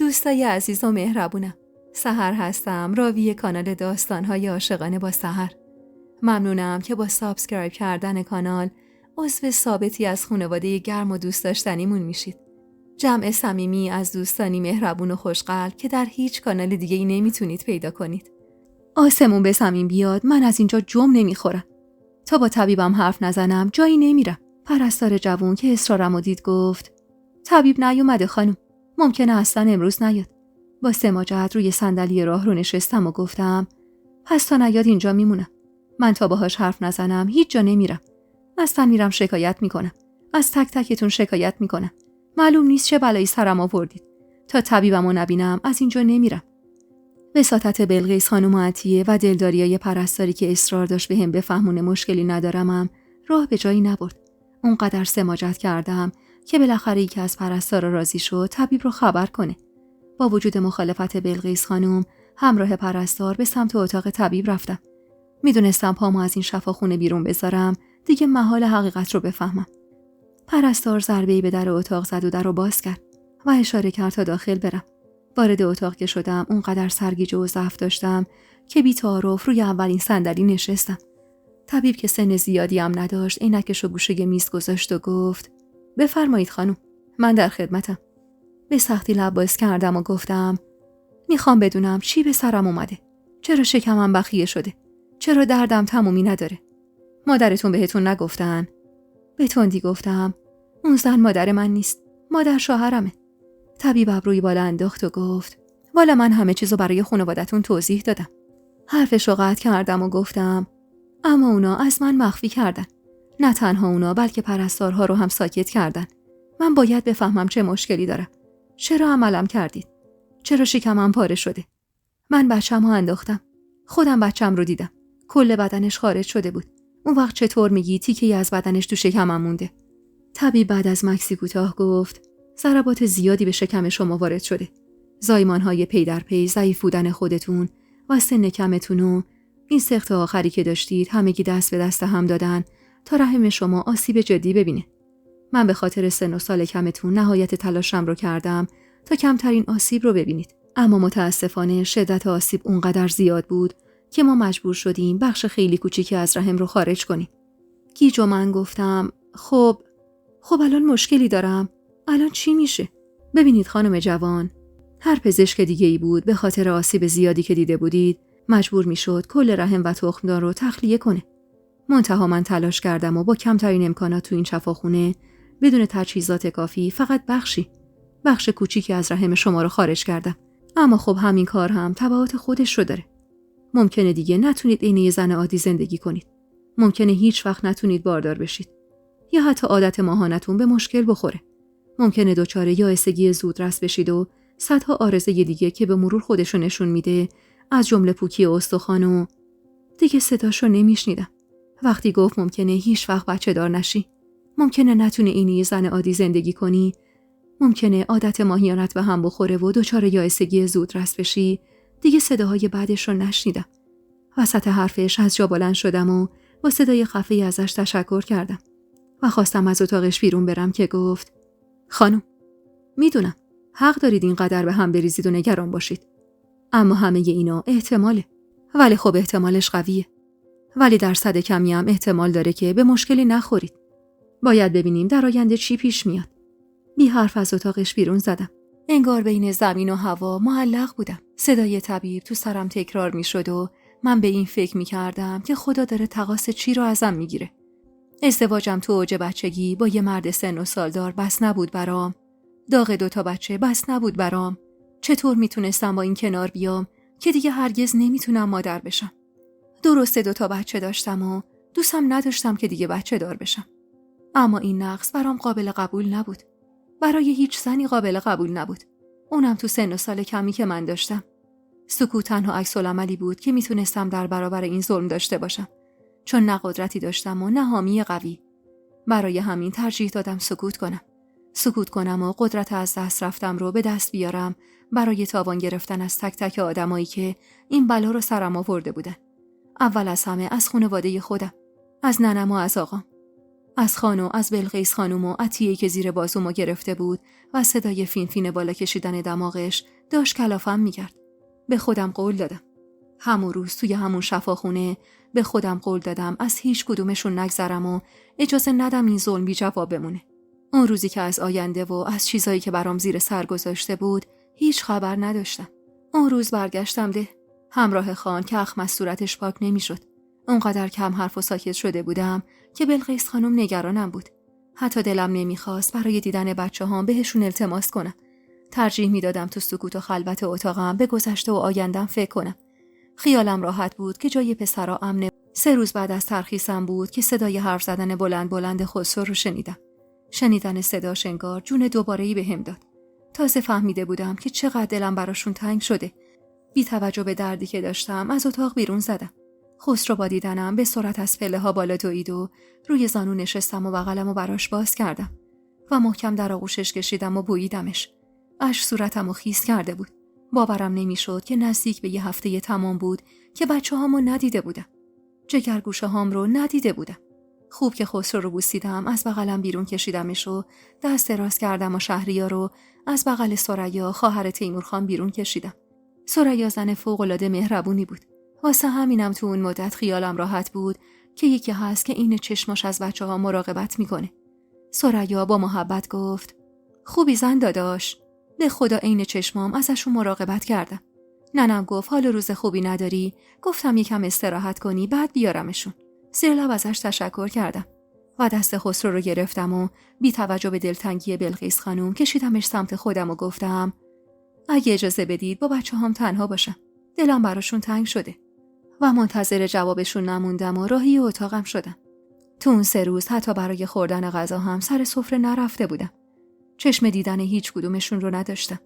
دوستای عزیز و مهربونم، سحر هستم، راوی کانال داستان‌های عاشقانه با سحر. ممنونم که با سابسکرایب کردن کانال عضو ثابتی از خانواده گرم و دوست داشتنیمون میشید. جمع صمیمی از دوستانی مهربون و خوشقلب که در هیچ کانال دیگه‌ای نمیتونید پیدا کنید. آسمون به زمین بیاد، من از اینجا جم نمیخورم. تا با طبیبم حرف نزنم جایی نمیرم. پرستار جوون که اصرارمو دید گفت: طبیب نیومده خانم، ممکنه اصلا امروز نیاد. با سماجت روی صندلی راهرو نشستم و گفتم: پس تا نیاد اینجا میمونم. من تا باهاش حرف نزنم هیچ جا نمیرم. اصلا میرم شکایت میکنم. از تک تکتون شکایت میکنم. معلوم نیست چه بلایی سرم آوردید. تا طبیبمو نبینم از اینجا نمیرم. وساطت بلقیس خانم عطیه و دلداریای پرستاری که اصرار داشت بهم بفهمونه مشکلی ندارمم راه به جایی نبرد. اونقدر سماجت کردم که بالاخره یکی از پرستارا راضی شد طبیب رو خبر کنه. با وجود مخالفت بلقیس خانم همراه پرستار به سمت اتاق طبیب رفتم. میدونستم پامو از این شفاخونه بیرون بذارم دیگه محال حقیقت رو بفهمم. پرستار ضربه‌ای به در اتاق زد و در رو باز کرد و اشاره کرد تا داخل برم. وارد اتاق که شدم اونقدر سرگیجه و ضعف داشتم که بی تعارف روی اولین صندلی نشستم. طبیب که سن زیادی هم نداشت عینکش رو گوشه میز گذاشت و گفت: بفرمایید خانم، من در خدمتم. به سختی لب باز کردم و گفتم: میخوام بدونم چی به سرم اومده. چرا شکمم بخیه شده؟ چرا دردم تمومی نداره؟ مادرتون بهتون نگفتن؟ به تندی گفتم: اون زن مادر من نیست، مادر شوهرمه. طبیب ابروی بالا انداخت و گفت: والا من همه چیزو برای خانوادتون توضیح دادم. حرفشو قطع کردم و گفتم: اما اونا از من مخفی کردن. نه تنها اونا بلکه پرستارها رو هم ساکت کردن. من باید بفهمم چه مشکلی دارم. چرا عملم کردید؟ چرا شکمم پاره شده؟ من بچه‌مو انداختم. خودم بچه‌م رو دیدم. کل بدنش خارج شده بود. اون وقت چطور میگی تیکه‌ای از بدنش تو شکمم مونده؟ طبیب بعد از مکسی کوتاه گفت: ضربات زیادی به شکم شما وارد شده. زایمان‌های پی در پی، ضعیف بودن خودتون و سن کمتون و این سقط آخری که داشتید همگی دست به دست هم دادن تا رحم شما آسیب جدی ببینه. من به خاطر سن و سال کمتون نهایت تلاشم رو کردم تا کمترین آسیب رو ببینید. اما متاسفانه شدت آسیب اونقدر زیاد بود که ما مجبور شدیم بخش خیلی کوچیکی از رحم رو خارج کنیم. گیج و من گفتم: خب الان مشکلی دارم. الان چی میشه؟ ببینید خانم جوان، هر پزشک دیگه‌ای بود به خاطر آسیب زیادی که دیده بودید مجبور میشد کل رحم و تخمدان رو تخلیه کنه. منتها من تلاش کردم و با کمترین امکانات تو این شفاخونه بدون تجهیزات کافی فقط بخش کوچیکی از رحم شما رو خارج کردم. اما خب همین کار هم تبعات خودش رو داره. ممکنه دیگه نتونید عین یه زن عادی زندگی کنید. ممکنه هیچ وقت نتونید باردار بشید. یا حتی عادت ماهانتون به مشکل بخوره. ممکنه دچار یائسگی زودرس بشید و صدها عارضه دیگه که به مرور خودشو نشون میده، از جمله پوکی استخوان و دیگه صداشو نمیشنیدم. وقتی گفت ممکنه هیچ وقت بچه دار نشی، ممکنه نتونه اینی زن عادی زندگی کنی، ممکنه عادت ماهیانت به هم بخوره و دچار یائسگی زودرس بشی، دیگه صداهای بعدش رو نشنیدم. وسط حرفش از جا بلند شدم و با صدای خفه‌ای ازش تشکر کردم و خواستم از اتاقش بیرون برم که گفت: خانم، میدونم حق دارید اینقدر به هم بریزید و نگران باشید، اما همه اینا احتماله. ولی خب احتمالش قویه. ولی درصد کمی هم احتمال داره که به مشکلی نخورید. باید ببینیم در آینده چی پیش میاد. بی حرف از اتاقش بیرون زدم. انگار بین زمین و هوا معلق بودم. صدای طبیب تو سرم تکرار میشد و من به این فکر میکردم که خدا داره تقاص چی رو ازم میگیره. ازدواجم تو اوج بچگی با یه مرد سن و سالدار بس نبود برام. داغ 2 بچه بس نبود برام. چطور میتونستم با این کنار بیام که دیگه هرگز نمیتونم مادر بشم؟ درسته 2 بچه داشتم و دوستم نداشتم که دیگه بچه دار بشم. اما این نقص برام قابل قبول نبود. برای هیچ زنی قابل قبول نبود. اونم تو سن و سال کمی که من داشتم. سکوت تنها عکس‌العملی بود که میتونستم در برابر این ظلم داشته باشم. چون نه قدرتی داشتم و نه حامی قوی. برای همین ترجیح دادم سکوت کنم و قدرت از دست رفتم رو به دست بیارم برای تاوان گرفتن از تک تک آدمایی که این بلا رو سرم آورده بودن. اول از همه از خانواده خودم، از ننم و از آقام، از خانو، از بلقیس خانوم و عطیه‌ای که زیر بازومو گرفته بود و صدای فین فین بالا کشیدن دماغش داشت کلافم می‌کرد. به خودم قول دادم. همون روز توی همون شفاخونه به خودم قول دادم از هیچ کدومشون نگذرم و اجازه ندم این ظلم بی جواب بمونه. اون روزی که از آینده و از چیزایی که برام زیر سر گذاشته بود هیچ خبر نداشتم. اون روز برگشتم ده همراه خان که اخم از صورتش پاک نمی‌شد. اونقدر کم حرف و ساکت شده بودم که بلقیس خانم نگرانم بود. حتی دلم نمیخواست برای دیدن بچه‌هام بهشون التماس کنم. ترجیح میدادم تو سکوت و خلوت اتاقم به گذشته و آیندم فکر کنم. خیالم راحت بود که جای پسرا امنه. 3 روز بعد از ترخیصم بود که صدای حرف زدن بلند بلند خسرو رو شنیدم. شنیدن صداش انگار جون دوباره‌ای بهم داد. تازه فهمیده بودم که چقدر دلم براشون تنگ شده. بی توجه به دردی که داشتم از اتاق بیرون زدم. خسرو با دیدنم به سرعت از پله ها بالا دوید و روی زانو نشستم و بغلمو براش باز کردم و محکم در آغوشش کشیدم و بوییدمش. اش صورتمو خیس کرده بود. باورم نمیشد که نزدیک به 1 هفته تمام بود که بچه‌هامو ندیده بودم. جگرگوشه هام رو ندیده بودم. خوب که خسرو رو بوسیدم، از بغلم بیرون کشیدمش و دست دراز کردم و شهریار رو از بغل سریا خواهر تیمورخان بیرون کشیدم. سریا زن فوق‌العاده مهربونی بود. واسه همینم تو اون مدت خیالم راحت بود که یکی هست که این چشماش از بچه‌ها مراقبت میکنه. سریا با محبت گفت: خوبی زن داداش. به خدا عین چشمام ازشون مراقبت کردم. ننم گفت حال روز خوبی نداری؟ گفتم یکم استراحت کنی بعد بیارمشون. زیر لب ازش تشکر کردم و دست خسرو رو گرفتم و بی توجه به دلتنگی بلقیس خانم کشیدمش سمت خودم و گفتم: اگه اجازه بدید با بچه‌هام تنها باشم. دلم براشون تنگ شده. و منتظر جوابشون نموندم و راهی اتاقم شدم. تو اون 3 روز حتی برای خوردن غذا هم سر سفره نرفته بودم. چشم دیدن هیچ کدومشون رو نداشتم.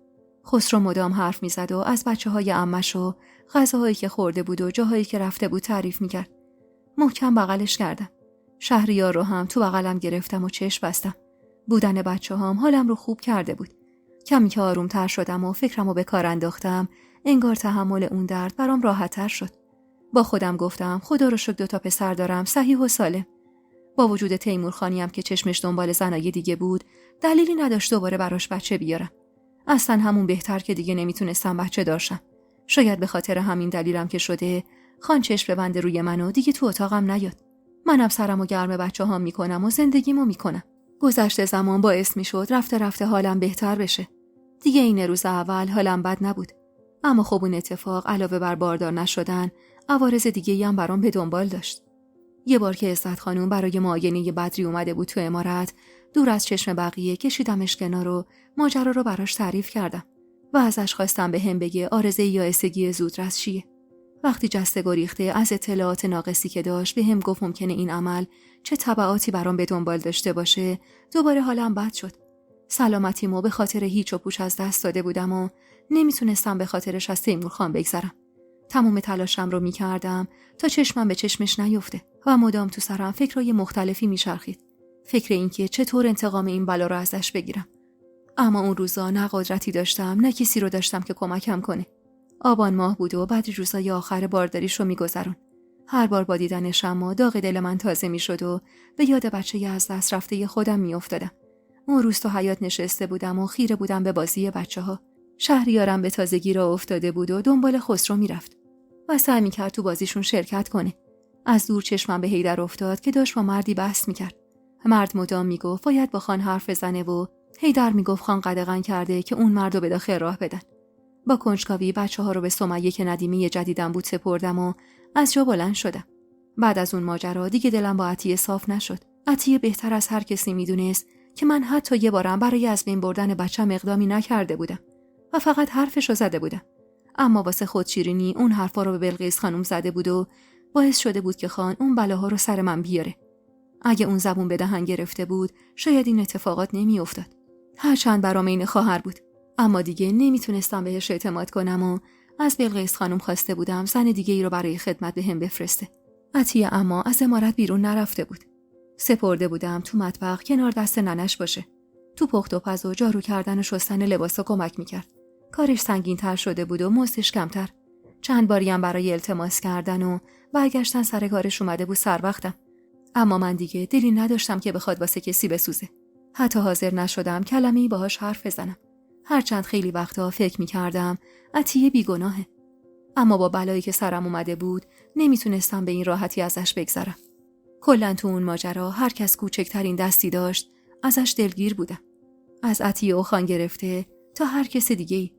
خسرو مدام حرف میزد و از بچه‌های عمش و غذاهایی که خورده بود و جاهایی که رفته بود تعریف میکرد. محکم بغلش کردم. شهریار رو هم تو بغلم گرفتم و چشم بستم. بودن بچه‌هام حالم رو خوب کرده بود. کمی که آرومتر شدم و فکرمو به کار انداختم، انگار تحمل اون درد برام راحت‌تر شد. با خودم گفتم خدا رو شکر 2 تا پسر دارم صحیح و سالم. با وجود تیمورخانیم که چشمش دنبال زنای دیگه بود، دلیلی نداشت دوباره براش بچه بیارم. اصلا همون بهتر که دیگه نمیتونستم بچه داشتم. شاید به خاطر همین دلیلم که شده خان چشم ببنده روی من و دیگه تو اتاقم نیاد. منم سرمو گرم بچه‌هام میکنم و زندگیمو میکنم. گذشت زمان باعث میشد رفته رفته حالم بهتر بشه. دیگه این روز اول حالم بد نبود. اما خب اون اتفاق علاوه بر باردار نشدن، عوارض دیگه‌ای هم برام به دنبال داشت. یه بار که عزت خانم برای معاینه بدری اومده بود تو عمارت، دور از چشم بقیه کشیدمش کنار و ماجرا رو براش تعریف کردم و ازش خواستم بهم بگه آرزه یا اسگی زودرس چیه. وقتی جسته گریخته از اطلاعات ناقصی که داشت بهم گفت ممکنه این عمل چه تبعاتی برام به دنبال داشته باشه، دوباره حالم بد شد. سلامتیمو به خاطر هیچ و پوچ از دست داده بودم و نمیتونستم به خاطرش از تیمورخان بگذرم. تمام تلاشم رو میکردم تا چشمم به چشمش نیفته و مدام تو سرم فکرای مختلفی میچرخید. فکر این که چطور انتقام این بلا رو ازش بگیرم. اما اون روزا نه قدرتی داشتم نه کسی رو داشتم که کمکم کنه. آبان ماه بود و بعد روزای آخر بارداریش رو میگذرون. هر بار با دیدنش اما داغ دل من تازه میشد و به یاد بچه از دست رفته خودم میافتادم. اون روز تو حیاط نشسته بودم و خیره بودم به بازی بچه‌ها. شهریارم به تازگی راه افتاده بود و دنبال خسرو میرفت و سعی میکرد تو بازیشون شرکت کنه. از دور چشمم به حیدر افتاد که داشت با مردی بحث میکرد. مرد مدام میگفت باید با خان حرف بزنه و حیدر میگفت خان قدغن کرده که اون مردو به داخل راه بدن. با کنجکاوی بچه‌ها رو به سمیه که ندیمه جدیدم بود سپردم و از جا بلند شدم. بعد از اون ماجرا دیگه دلم با عطیه صاف نشد. عطیه بهتر از هر کسی میدونست که من حتی یه بارم برای از بین بردن بچه‌م اقدامی نکرده بودم و فقط حرفشو زده بودم. اما واسه خودشیرینی اون حرفا رو به بلقیس خانم زده بود و باعث شده بود که خان اون بلاها رو سر من بیاره. اگه اون زبون به دهن گرفته بود شاید این اتفاقات نمیافتاد. هرچند برام این خواهر بود، اما دیگه نمیتونستم بهش اعتماد کنم و از بلقیس خانم خواسته بودم زن دیگه ای رو برای خدمت بهم بفرسته. عطیه اما از عمارت بیرون نرفته بود. سپرده بودم تو مطبخ کنار دست ننش باشه. تو پخت و پز و جارو کردن و شستن لباسا کمک میکرد. کارش سنگین‌تر شده بود و مزدش کمتر. چند باری هم برای التماس کردن و برگشتن سر کارش اومده بود سر وقتم. اما من دیگه دلی نداشتم که بخواد واسه کسی بسوزه. حتی حاضر نشدم کلمه‌ای باهاش حرف بزنم. هرچند خیلی وقتا فکر می‌کردم عطیه بیگناهه. اما با بلایی که سرم اومده بود نمیتونستم به این راحتی ازش بگذرم. کلاً تو اون ماجرا هر کس کوچکترین دستی داشت ازش دلگیر بودم. از عطیه و خان گرفته تا هر کس دیگه‌ای.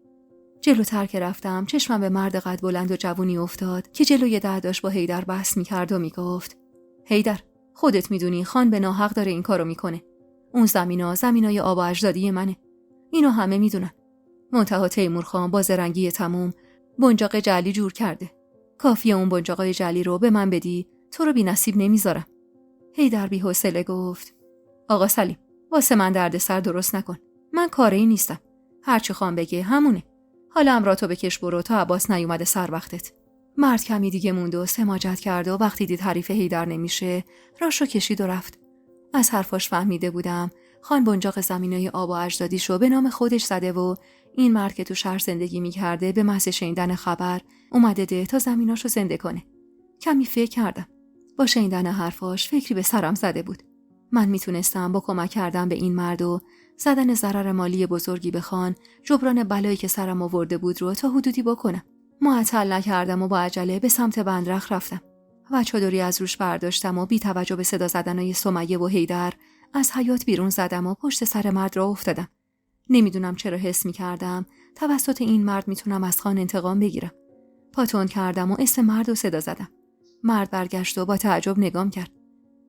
جلوتر که رفتم چشمم به مرد قد بلند و جوونی افتاد که جلوی در داشت با حیدر بحث می‌کرد و میگفت: حیدر، خودت میدونی خان به ناحق داره این کارو میکنه. اون زمینای آب و اجدادی منه. اینو همه میدونن. منتها تیمور خان با زرنگی تموم بنجاق جعلی جور کرده. کافیه اون بنجاقای جعلی رو به من بدی، تو رو بی نصیب نمیذارم. حیدر بی‌حوصله گفت: آقا سلیم، واسه من دردسر درست نکن. من کاری نیستم. هرچی خان بگه همونه. حالا امراتو بکش برو تا عباس نیومده سر وقتت. مرد کمی دیگه موند و سماجت کرد و وقتی دید حریف حیدر نمیشه راشو کشید و رفت. از حرفاش فهمیده بودم خان بنجاق زمینای آب و اجدادیشو به نام خودش زده و این مرد که تو شهر زندگی میکرده به محض شنیدن خبر اومده ده تا زمیناشو زنده کنه. کمی فکر کردم. با شنیدن حرفاش فکری به سرم زده بود. من میتونستم با کمک کردن به این مرد و زدن ضرر مالی بزرگی به خان جبران بلایی که سرم آورده بود رو تا حدودی بکنم. معطل نکردم و با عجله به سمت بندرخ رفتم و چادری از روش برداشتم و بی توجه به صدا زدنای سمیه و حیدر از حیاط بیرون زدم و پشت سر مرد را افتادم. نمیدونم چرا حس میکردم توسط این مرد میتونم از خان انتقام بگیرم. پاتون کردم و اسم مرد رو صدا زدم. مرد برگشت و با تعجب نگام کرد.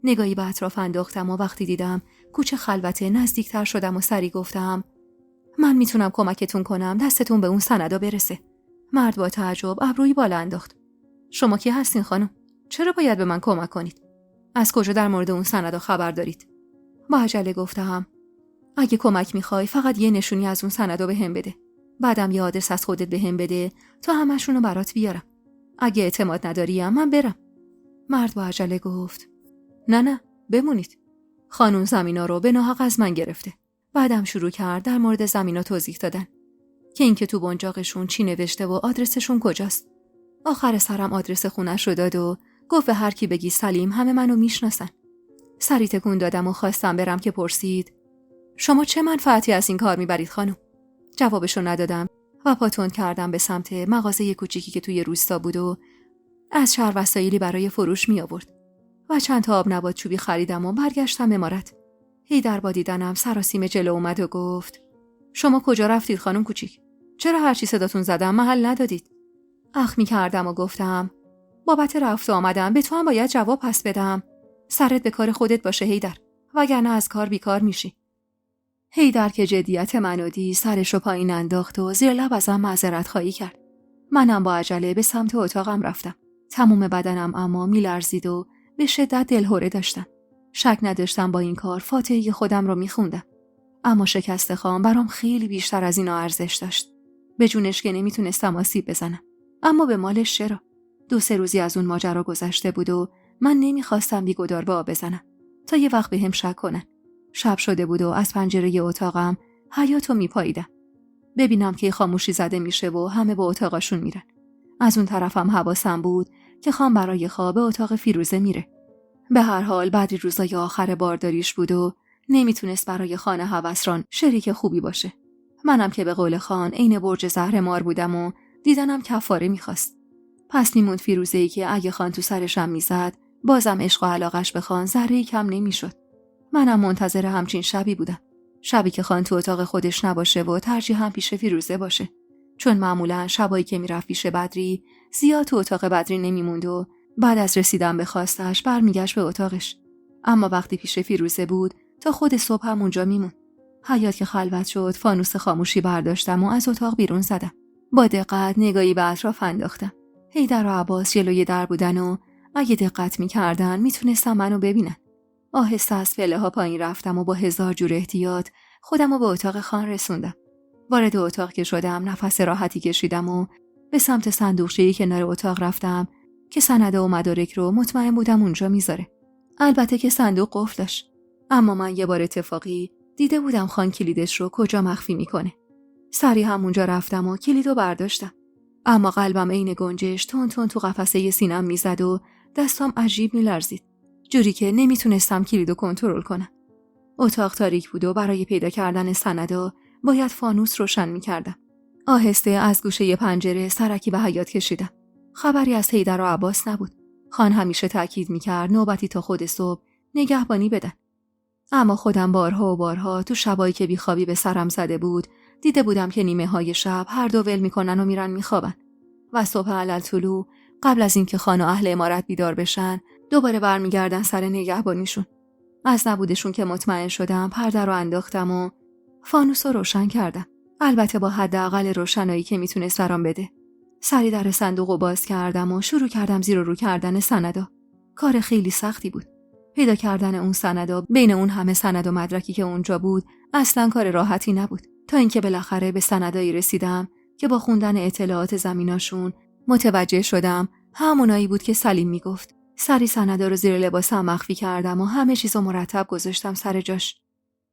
نگاهی به اطراف انداختم و وقتی دیدم کوچه خلوته نزدیکتر شدم و سری گفتم: من میتونم کمکتون کنم دستتون به اون سندا برسه. مرد با تعجب ابروی بالا انداخت. شما کی هستین خانم؟ چرا باید به من کمک کنید؟ از کجا در مورد اون سندا خبر دارید؟ با عجله گفتم: اگه کمک میخوای فقط یه نشونی از اون سندا بهم بده. بعدم یه آدرس از خودت بهم بده تا همشونو برات بیارم. اگه اعتماد نداریم من برم. مرد با عجله گفت: نه بمونید. خانون زمینا رو به ناحق از من گرفته. بعدم شروع کرد در مورد زمینا توضیح دادن که اینکه تو بنجاقشون چی نوشته و آدرسشون کجاست. آخر سرم آدرس خونش رو داد و گفت به هر کی بگی سلیم همه منو میشناسن. سری تکون دادم و خواستم برم که پرسید: شما چه منفعتی از این کار میبرید خانم؟ جوابشو ندادم و پاتون کردم به سمت مغازه کوچیکی که توی روستا بود و از شهر وسایلی برای فروش می آورد و چند تا آب نبات چوبی خریدم و برگشتم امارت. حیدر با دیدنم سراسیمه جلو اومد و گفت: شما کجا رفتید خانم کوچیک؟ چرا هرچی صداتون زدم محل ندادید؟ اخ می کردم و گفتم: بابت رفت آمدم به تو هم باید جواب پس بدم. سرت به کار خودت باشه حیدر، وگرنه از کار بیکار میشی. حیدر که جدیت منو دید سرشو پایین انداخت و زیر لب ازم معذرت خواهی کرد. منم با عجله به سمت اتاقم رفتم. تمام بدنم اما میلرزید و به شدت دلهره داشتم. شک نداشتم با این کار فاتحه خودم رو میخوندم. اما شکست خان برام خیلی بیشتر از اینا ارزش داشت. به جونش که نمیتونستم آسیب بزنم. اما به مالش چرا؟ 2-3 روزی از اون ماجرا گذشته بود و من نمیخواستم بیگدار به آب بزنم تا یه وقت بهم شک کنن. شب شده بود و از پنجره اتاقم حیاطو میپاییدم. ببینم که خاموشی زده میشه و همه به اتاقاشون میرن. از اون طرفم حواسم بود که خان برای خواب اتاق فیروزه میره. به هر حال بعدی روزای آخر بارداریش بود و نمیتونست برای خان هوسران شریک خوبی باشه. منم که به قول خان عین برج زهرمار بودم و دیدنم کفاره میخواست. پس میموند فیروزه‌ای که اگه خان تو سرشم میزد بازم عشق و علاقش به خان ذره‌ای کم نمیشد. منم منتظر همچین شبی بودم. شبی که خان تو اتاق خودش نباشه و ترجیحاً پیش فیروزه باشه. چون معمولاً شبایی که میرفت پیش بدری زیاد تو اتاق بدری نمیموند و بعد از رسیدن به خواستش برمیگشت به اتاقش. اما وقتی پیش فیروزه بود تا خود صبح هم اونجا میموند. حیاط که خلوت شد فانوس خاموشی برداشتم و از اتاق بیرون زدم. با دقت نگاهی به اطراف انداختم. حیدر و عباس جلوی در بودن و اگه دقت میکردن میتونستن منو ببینن. آهسته از پله ها پایین رفتم و با 1000 جور احتیاط خودم رو به اتاق خان رسوندم. وارد اتاق که شدم نفس راحتی کشیدم و به سمت صندوقچه‌ای کنار اتاق رفتم که سند و مدارک رو مطمئن بودم اونجا میذاره. البته که صندوق قفل داشت، اما من یه بار اتفاقی دیده بودم خان کلیدش رو کجا مخفی میکنه. سریع همونجا رفتم و کلیدو برداشتم. اما قلبم عین گنجش تون تون تو قفسه سینم میزد و دستام عجیب میلرزید، جوری که نمیتونستم کلیدو کنترل کنم. اتاق تاریک بود و برای پیدا کردن سندا باید فانوس روشن می‌کردم. آهسته از گوشه پنجره سرکی به حیاط کشیدم. خبری از حیدر و عباس نبود. خان همیشه تاکید می‌کرد نوبتی تا خود صبح نگهبانی بدن. اما خودم بارها و بارها تو شبایی که بیخوابی به سرم زده بود دیده بودم که نیمه‌های شب هر دو ول می‌کنن و میرن می‌خوابن و صبح علالطلوع قبل از اینکه خان و اهل عمارت بیدار بشن دوباره برمیگردن سر نگهبانیشون. از نبودشون که مطمئن شدم پرده رو انداختم و فانوس رو روشن کردم. البته با حداقل روشنایی که میتونه سرام بده. سری در صندوق رو باز کردم و شروع کردم زیر و رو کردن سندا. کار خیلی سختی بود. پیدا کردن اون سندا بین اون همه سند و مدرکی که اونجا بود اصلا کار راحتی نبود. تا اینکه بالاخره به سندایی رسیدم که با خوندن اطلاعات زمیناشون متوجه شدم همونایی بود که سلیم میگفت. سری سندا رو زیر لباسم مخفی کردم و همه چیزو مرتب گذاشتم سر جاش.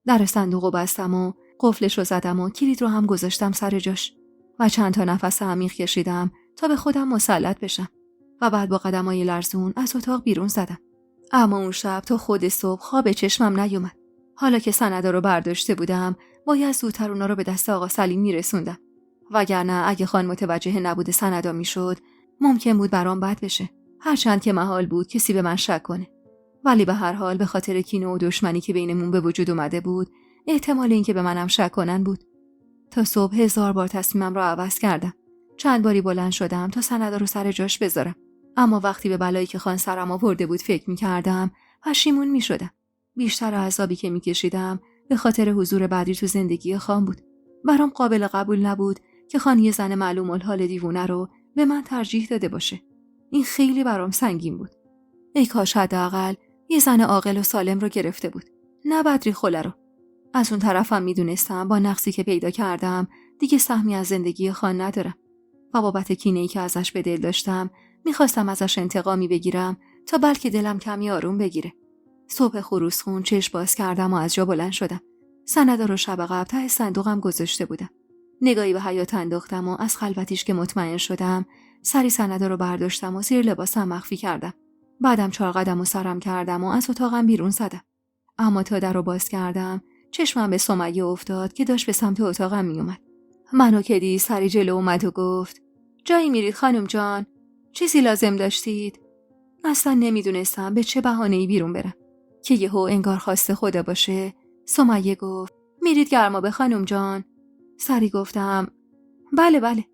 در صندوقو بستم و قفلش رو زدم و کلید رو هم گذاشتم سر جاش و چند تا نفس عمیق کشیدم تا به خودم مسلط بشم و بعد با قدمای لرزون از اتاق بیرون زدم. اما اون شب تا خود صبح خواب چشمم نیومد. حالا که سندا رو برداشته بودم باید زودتر اونا رو به دست آقا سلیم میرسوندم. وگرنه اگه خان متوجه نبود سندا میشد ممکن بود برام بد بشه. هرچند که محال بود کسی به من شک کنه. ولی به هر حال به خاطر کینه و دشمنی که بینمون به وجود اومده بود احتمال اینکه به منم شک کنن بود. تا صبح 1000 بار تصمیمم رو عوض کردم. چند باری بلند شدم تا سندا رو سر جاش بذارم. اما وقتی به بلایی که خان سرم آورده بود فکر می‌کردم پشیمون می‌شدم. بیشتر عذابی که می‌کشیدم به خاطر حضور بدری تو زندگی خان بود. برام قابل قبول نبود که خان یه زن معلوم الحال دیوونه رو به من ترجیح داده باشه. این خیلی برام سنگین بود. ای کاش حداقل یه زن عاقل و سالم رو گرفته بود، نه بدری خله رو. از اون طرفم میدونستم با نقصی که پیدا کردم دیگه سهمی از زندگی خان ندارم و بابت کینه‌ای که ازش به دل داشتم میخواستم ازش انتقامی بگیرم تا بلکه دلم کمی آروم بگیره. صبح خروسخون چشم باز کردم و از جا بلند شدم. سندا رو شب قبل ته صندوقم گذاشته بودم. نگاهی به حیاط انداختم و از خلوتیش که مطمئن شدم سری سندا رو برداشتم و زیر لباسم مخفی کردم. بعدم 4 قدم و سرم کردم و از اتاقم بیرون زدم. اما تا در رو باز کردم چشمم به سمیه افتاد که داشت به سمت اتاقم میومد. منو که دید سری جلو اومد و گفت جایی میرید خانم جان؟ چیزی لازم داشتید؟ اصلا نمیدونستم به چه بهانه‌ای بیرون برم که یهو انگار خواسته خدا باشه سمیه گفت میرید گرمابه خانم جان؟ سری گفتم بله.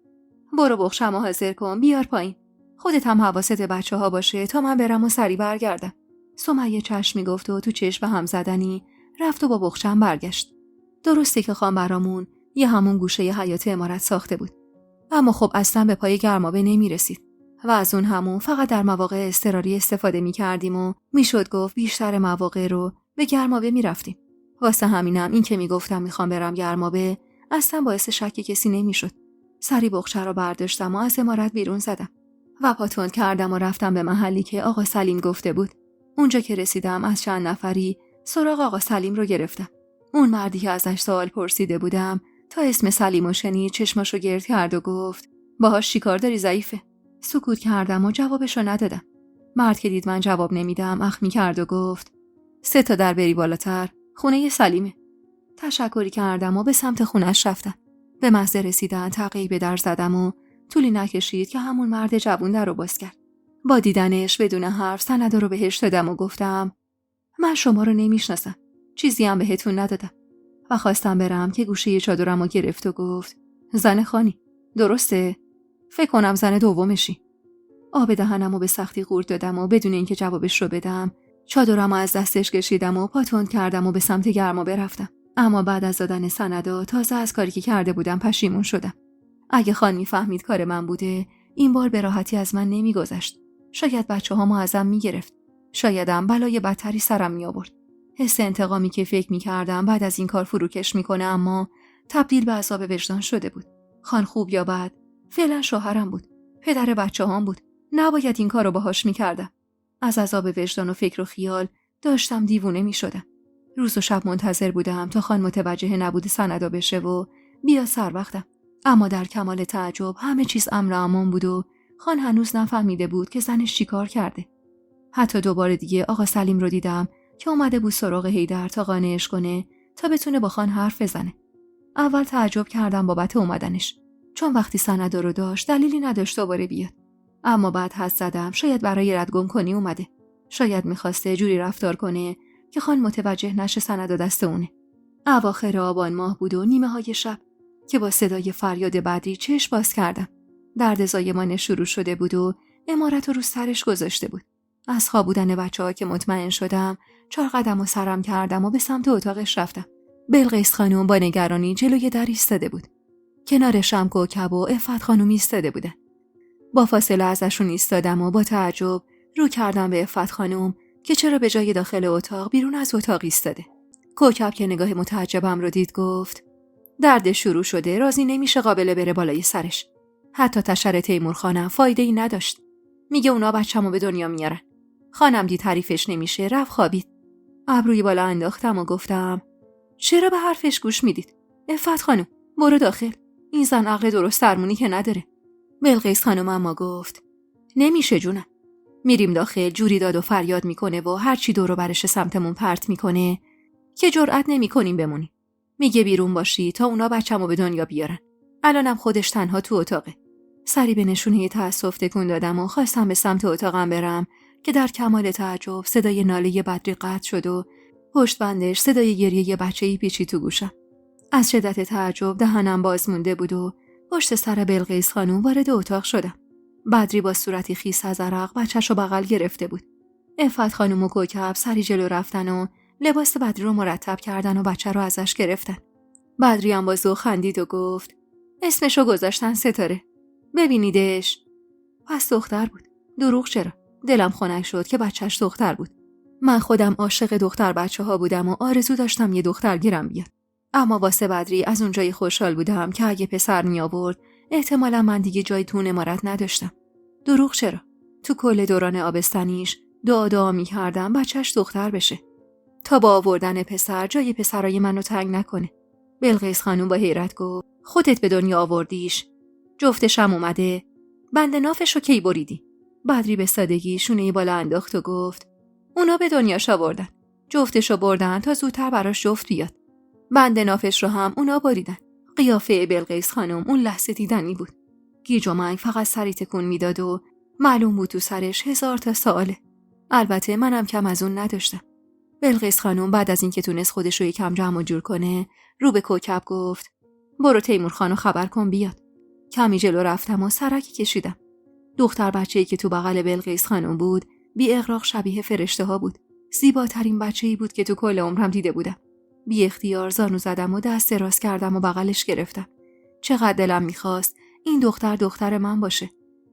برو بخشمو حاضر کن بیار پایین. خودت هم حواست بچه‌ها باشه تا من برم و سری برگردم. سمیه چشمی گفت و تو چشم به هم زدنی رفت و با بخشم برگشت. درسته که خان برامون یه همون گوشه ی حیاط عمارت ساخته بود. اما خب اصلا به پای گرمابه نمیرسید و از اون همون فقط در مواقع اضطراری استفاده می‌کردیم و میشد گفت بیشتر مواقع رو به گرمابه میرفتیم. واسه همینم این که میگفتم میخوام برم گرمابه اصلا باعث شک کسی نمیشد. سری بخچه رو برداشتم و از عمارت بیرون زدم و پاتون کردم و رفتم به محلی که آقا سلیم گفته بود. اونجا که رسیدم از چند نفری سراغ آقا سلیم رو گرفتم. اون مردی که ازش سوال پرسیده بودم تا اسم سلیمو شنید چشماشو گرد کرد و گفت باهاش چیکار داری ضعیفه؟ سکوت کردم و جوابشو ندادم. مرد که دید من جواب نمیدم اخمی کرد و گفت 3 تا در بری بالاتر خونه سلیمه. تشکری کردم و به سمت خونش رفتم. به محض رسیدن تقی به در زدم و طولی نکشید که همون مرد جوون در رو باز کرد. با دیدنش بدون حرف سندا رو بهش دادم و گفتم من شما رو نمیشناسم، چیزی هم بهتون ندادم و خواستم برم که گوشه چادرم رو گرفت و گفت زن خانی درسته؟ فکر کنم زن دومشی. آب دهنم رو به سختی قورت دادم و بدون اینکه جوابش رو بدم چادرم رو از دستش کشیدم و پاتوند کردم و به سمت گرمابه رفتم. اما بعد از دادن سندا تازه از کاری که کرده بودم پشیمون شدم. اگه خان میفهمید کار من بوده این بار به راحتی از من نمیگذشت. شاید بچه‌هامو ازم میگرفت. شایدم بلای بدتری سرم میآورد. حس انتقامی که فکر میکردم بعد از این کار فروکش میکنه اما تبدیل به عذاب وجدان شده بود. خان خوب یا بد فعلا شوهرم بود، پدر بچه‌هام بود. نباید این کارو باهاش میکردم. از عذاب وجدان و فکر و خیال داشتم دیوونه میشدم. روز و شب منتظر بودم تا خان متوجه نبود سندا بشه و بیا سر وقتم. اما در کمال تعجب همه چیز امر و امان بود و خان هنوز نفهمیده بود که زنش چیکار کرده. حتی دوباره دیگه آقا سلیم رو دیدم که اومده بود سراغ حیدر تا قانعش کنه تا بتونه با خان حرف بزنه. اول تعجب کردم بابت اومدنش، چون وقتی سند رو داشت دلیلی نداشت دوباره بیاد. اما بعد حدس زدم شاید برای ردگم کنی اومده. شاید میخواسته جوری رفتار کنه که خان متوجه نشه سند دست اونه. اواخر آبان ماه بود و نیمه های شب که با صدای فریاد بدری چشم باز کردم. درد زایمان شروع شده بود و عمارت رو سرش گذاشته بود. از خوابیدن بچه‌ها که مطمئن شدم 4 قدم و سرم کردم و به سمت اتاقش رفتم. بلقیس خانم با نگرانی جلوی در ایستاده بود. کنارش هم کوکب و عفت خانم ایستاده بودن. با فاصله ازشون ایستادم و با تعجب رو کردم به عفت خانم که چرا به جای داخل اتاق بیرون از اتاق ایستاده. کوکب که نگاه متعجبم رو دید گفت درد شروع شده، راضی نمیشه قابله بره بالای سرش. حتی تشر تیمور خانم فایده‌ای نداشت. میگه اونا بچه‌مو به دنیا میارن. خانم دید حریفش نمیشه، رفت خوابید. ابروی بالا انداختم و گفتم چرا به حرفش گوش میدید؟ عفت خانم برو داخل. این زن عقل درست درمونی که نداره. بلقیس خانم اما گفت نمیشه جونم. میریم داخل، جوری داد و فریاد میکنه و هرچی دور و برش سمتمون پرت میکنه که جرئت نمیکنیم بمونیم. میگه بیرون باشی تا اونا بچه‌مو به دنیا بیارن. الانم خودش تنها تو اتاقه. سری به نشونه تأسف تکون دادم و خواستم به سمت اتاقم برم که در کمال تعجب صدای ناله بدری قطع شد و پشت بندش صدای گریه بچه‌ای پیچید تو گوشم. از شدت تعجب دهنم باز مونده بود و پشت سر بلقیس خانم وارد اتاق شدم. بدری با صورتی خیس از عرق بچه‌شو بغل گرفته بود. عفت خانم و کوکب سری جلو رفتن و لباس بدری رو مرتب کردن و بچه رو ازش گرفتن. بدری هم با ذوق خندید و گفت اسمشو گذاشتن ستاره. ببینیدش؟ پس دختر بود. دروغ چرا؟ دلم خنک شد که بچهش دختر بود. من خودم عاشق دختر بچه‌ها بودم و آرزو داشتم یه دختر گیرم بیاد. اما واسه بدری از اونجایی خوشحال بودم که اگه پسر می آورد احتمالا من دیگه جای تو امارت نداشتم. دروغ چرا؟ تو کل دوران آبستنیش دعا می کردم بچهش دختر بشه تا با آوردن پسر جای پسرای منو تنگ نکنه. بلقیس خانم با حیرت گفت خودت به دنیا آوردیش؟ جفتشم اومده؟ بند نافشو کی بریدی؟ بدری به سادگی شونه بالا انداخت و گفت اونا به دنیاش آوردن. جفتشو بردن تا زودتر براش جفت بیاد. بند نافش رو هم اونا بریدن. قیافه بلقیس خانم اون لحظه دیدنی بود. گیج و منگ فقط سری تکون میداد و معلوم بود تو سرش 1000 تا سواله. البته منم کم از اون نداشتم. بلقیس خانم بعد از اینکه تونست خودش رو یکم جمع و جور کنه رو به کوکب گفت برو تیمور خانو خبر کن بیاد. کمی جلو رفتم و سرکی کشیدم. دختر بچه‌ای که تو بغل بلقیس خانم بود بی اغراق شبیه فرشته ها بود. زیباترین بچه‌ای بود که تو کل عمرم دیده بودم. بی اختیار زانو زدم و دست دراز کردم و بغلش گرفتم. چقدر دلم میخواست این دختر من باشه.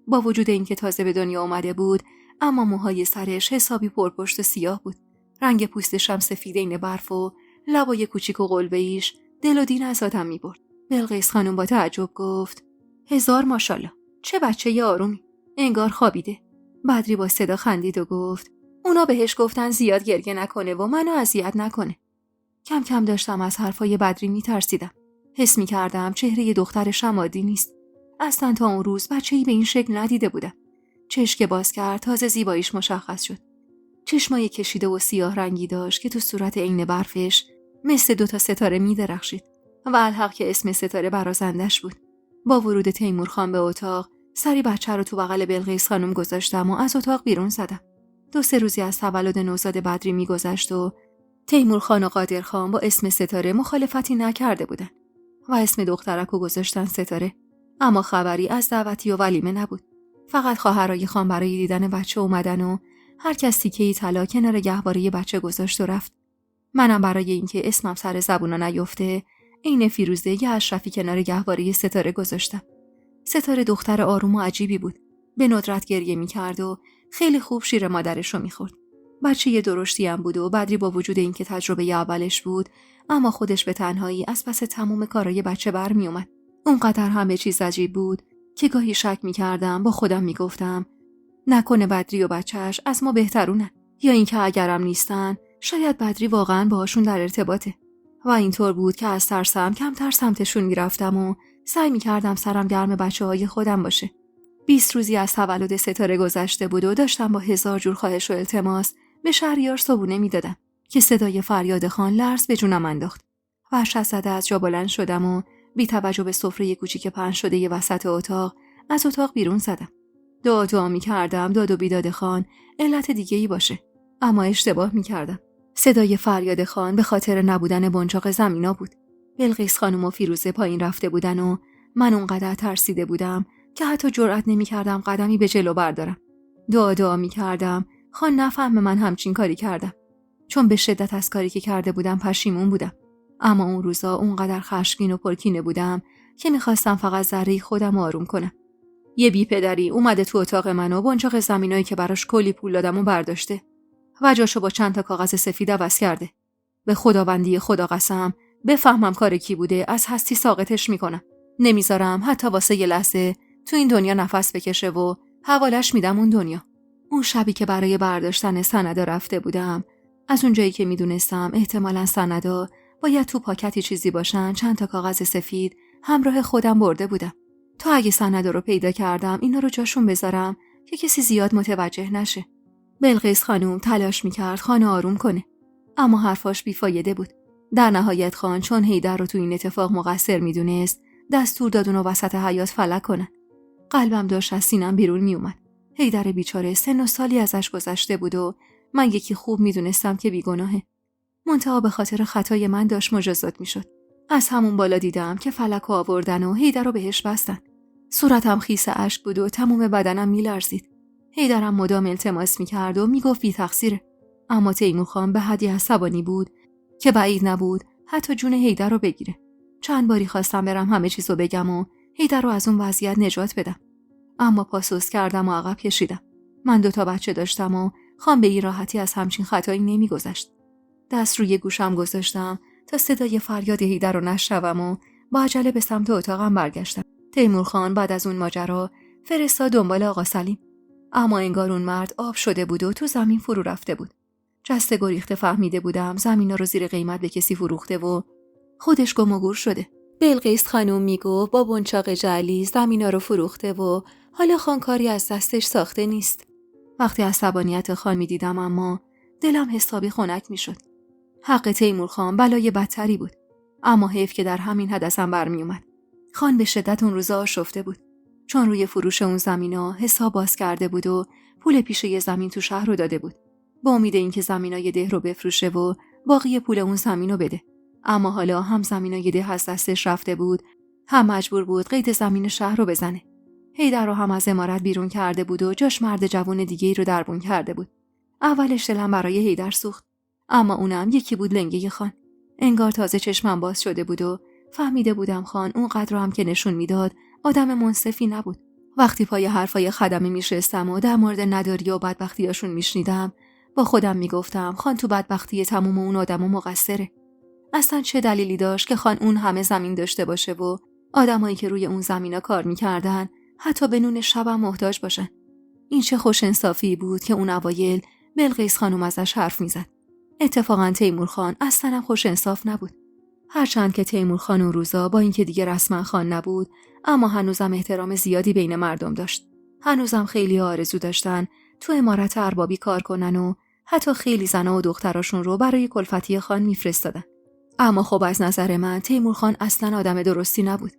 با وجود اینکه تازه به دنیا اومده بود اما موهای سرش حسابی پرپشت و سیاه بود. رنگ پوستش هم سفید عین برف و لبای کوچیک و قلبه‌ایش دل و دین از آدم میبرد. بلقیس خانم با تعجب گفت 1000 ماشاءالله. چه بچه آرومی. انگار خوابیده. بدری با صدا خندید و گفت اونا بهش گفتن زیاد گریه نکنه و منو اذیت نکنه. کم کم داشتم از حرفای بدری میترسیدم. حس میکردم چهره دخترش هم عادی نیست. اصلا تا اون روز بچه‌ای به این شکل ندیده بودم. چشم باز کرد تازه زیباییش مشخص شد. چشمای کشیده و سیاه رنگی داشت که تو صورت عین برفش مثل 2 ستاره میدرخشید و الحق که اسم ستاره برازندش بود. با ورود تیمور خان به اتاق سری بچه رو تو بغل بلقیس خانم گذاشتم و از اتاق بیرون زدم. 2-3 روزی از تولد نوزاد بدری میگذشت و تیمور خان و قادر خان با اسم ستاره مخالفتی نکرده بودن و اسم دخترکو گذاشتن ستاره. اما خبری از دعوتی و ولیمه نبود. فقط خواهرای خان برای دیدن بچه اومدن و هر کس تیکه‌ای طلا کنار گهواره بچه گذاشت و رفت. منم برای اینکه اسمم سر زبونا نیفته عین فیروزه یه اشرفی کنار گهواره ستاره گذاشتم. ستاره دختر آروم و عجیبی بود. به ندرت گریه می‌کرد و خیلی خوب شیر مادرش رو می‌خورد. بچه یه درشتی هم بود و بدری با وجود اینکه تجربه اولش بود اما خودش به تنهایی از پس تموم کارای بچه برمی اومد. اونقدر همه چیز عجیب بود که گاهی شک می‌کردم، با خودم می‌گفتم نکنه بدری و بچهش از ما بهترونن، یا اینکه اگرم نیستن شاید بدری واقعاً باهاشون در ارتباطه. و اینطور بود که از ترسم کمتر سمتشون میرفتم و سعی میکردم سرم گرم بچه‌های خودم باشه. 20 روزی از تولد ستاره گذشته بود و داشتم با 1000 جور خواهش و التماس به شهریار صبونه میدادم که صدای فریاد خان لرز به جونم انداخت. وحشت زده از جا بلند شدم و بی توجه به سفره کوچیک پهن شده ی وسط اتاق از اتاق بیرون زدم. دعا می‌کردم داد و بیداد خان علت دیگه‌ای باشه، اما اشتباه می‌کردم. صدای فریاد خان به خاطر نبودن بنچاق زمینا بود. بلقیس خانم و فیروزه پایین رفته بودن و من اونقدر ترسیده بودم که حتی جرئت نمی‌کردم قدمی به جلو بردارم. دعا می‌کردم خان نفهمه من همچین کاری کردم، چون به شدت از کاری که کرده بودم پشیمون بودم. اما اون روزا اونقدر خشمگین و پرکینه بودم که می‌خواستم فقط ذره خودم آروم کنم. یه بی پدری اومده تو اتاق من و بنچاق زمینایی که براش کلی پول دادم و برداشته و جاشو با چند تا کاغذ سفید عوض کرده. به خداوندی خدا قسم بفهمم کار کی بوده از هستی ساقطش میکنم. نمیذارم حتی واسه یه لحظه تو این دنیا نفس بکشه و حوالش میدم اون دنیا. اون شبی که برای برداشتن سندا رفته بودم، از اونجایی که میدونستم احتمالاً سندا باید تو پاکتی چیزی باشن، چند تا کاغذ سفید همراه خودم برده بودم تا اگه سندا رو پیدا کردم اینا رو جاشون بذارم که کسی زیاد متوجه نشه. بلقیس خانم تلاش میکرد خانه آروم کنه، اما حرفاش بیفایده بود. در نهایت خان چون حیدر رو تو این اتفاق مقصر میدونست دستور داد اونو وسط حیاط فلک کنن. قلبم داشت از سینم بیرون میومد. حیدر بیچاره سن و سالی ازش گذشته بود و من یکی خوب میدونستم که بیگناهه. منتها به خاطر خطای من داشت مجازات میشد. از همون بالا دیدم که فلک آوردن و حیدر رو بهش بستن. صورتم خیس اشک بود و تمام بدنم میلرزید. حیدرم مدام التماس میکرد و میگفت بی تقصیره. اما تیمور خان به حدی عصبانی بود که بعید نبود حتی جون حیدر رو بگیره. چند باری خواستم برم همه چیزو بگم و حیدر رو از اون وضعیت نجات بدم، اما پاسوس کردم و عقب کشیدم. من 2 بچه داشتم و خان به این راحتی از همچین خطایی نمیگذشت. دست روی گوشم گذاشتم تا صدای فریاد حیدر رو نشنوم و با عجله به سمت اتاقم برگشتم. تیمور خان بعد از اون ماجرا فرستاد دنبال آقا سلیم، اما انگار اون مرد آب شده بود و تو زمین فرو رفته بود. جسته گریخته فهمیده بودم زمینا رو زیر قیمت به کسی فروخته و خودش گم و گور شده. بلقیس خانم میگفت با بنچاق جعلی زمینا رو فروخته و حالا خان کاری از دستش ساخته نیست. وقتی عصبانیت خان میدیدم اما دلم حسابی خنک میشد. حق تیمور خان بلای بدتری بود، اما حیف که در همین حد ازم برمی اومد. خان به شدت اون روزا آشفته بود، چون روی فروش اون زمینا حساب باز کرده بود و پول پیش یه زمین تو شهر رو داده بود با امید اینکه زمینای ده رو بفروشه و باقی پول اون زمینو بده. اما حالا هم زمینای ده از دستش رفته بود، هم مجبور بود قید زمین شهر رو بزنه. حیدر رو هم از امارت بیرون کرده بود و جاش مرد جوان دیگه‌ای رو دربون کرده بود. اولش دلم برای حیدر سوخت، اما اونم یکی بود لنگه خان. انگار تازه چشمم باز شده بود و فهمیده بودم خان اونقدر هم که نشون میداد آدم منصفی نبود. وقتی پای حرفای خدمه میشستم و در مورد نداری و بدبختیاشون میشنیدم، با خودم میگفتم خان تو بدبختی تموم اون آدمو مقصره. اصلا چه دلیلی داشت که خان اون همه زمین داشته باشه و آدمایی که روی اون زمینا کار میکردن حتی به نون شبم محتاج باشن؟ این چه خوش انصافی بود که اون اوایل بلقیس خانم ازش حرف میزد. اتفاقا تیمور خان اصلا خوش انصاف نبود. هرچند که تیمور خان اون روزا با اینکه دیگه رسما خان نبود، اما هنوزم احترام زیادی بین مردم داشت. هنوزم خیلی آرزو داشتن تو عمارت اربابی کار کنن و حتی خیلی زنا و دختراشون رو برای کلفتی خان میفرستادن. اما خب از نظر من تیمور خان اصلا آدم درستی نبود،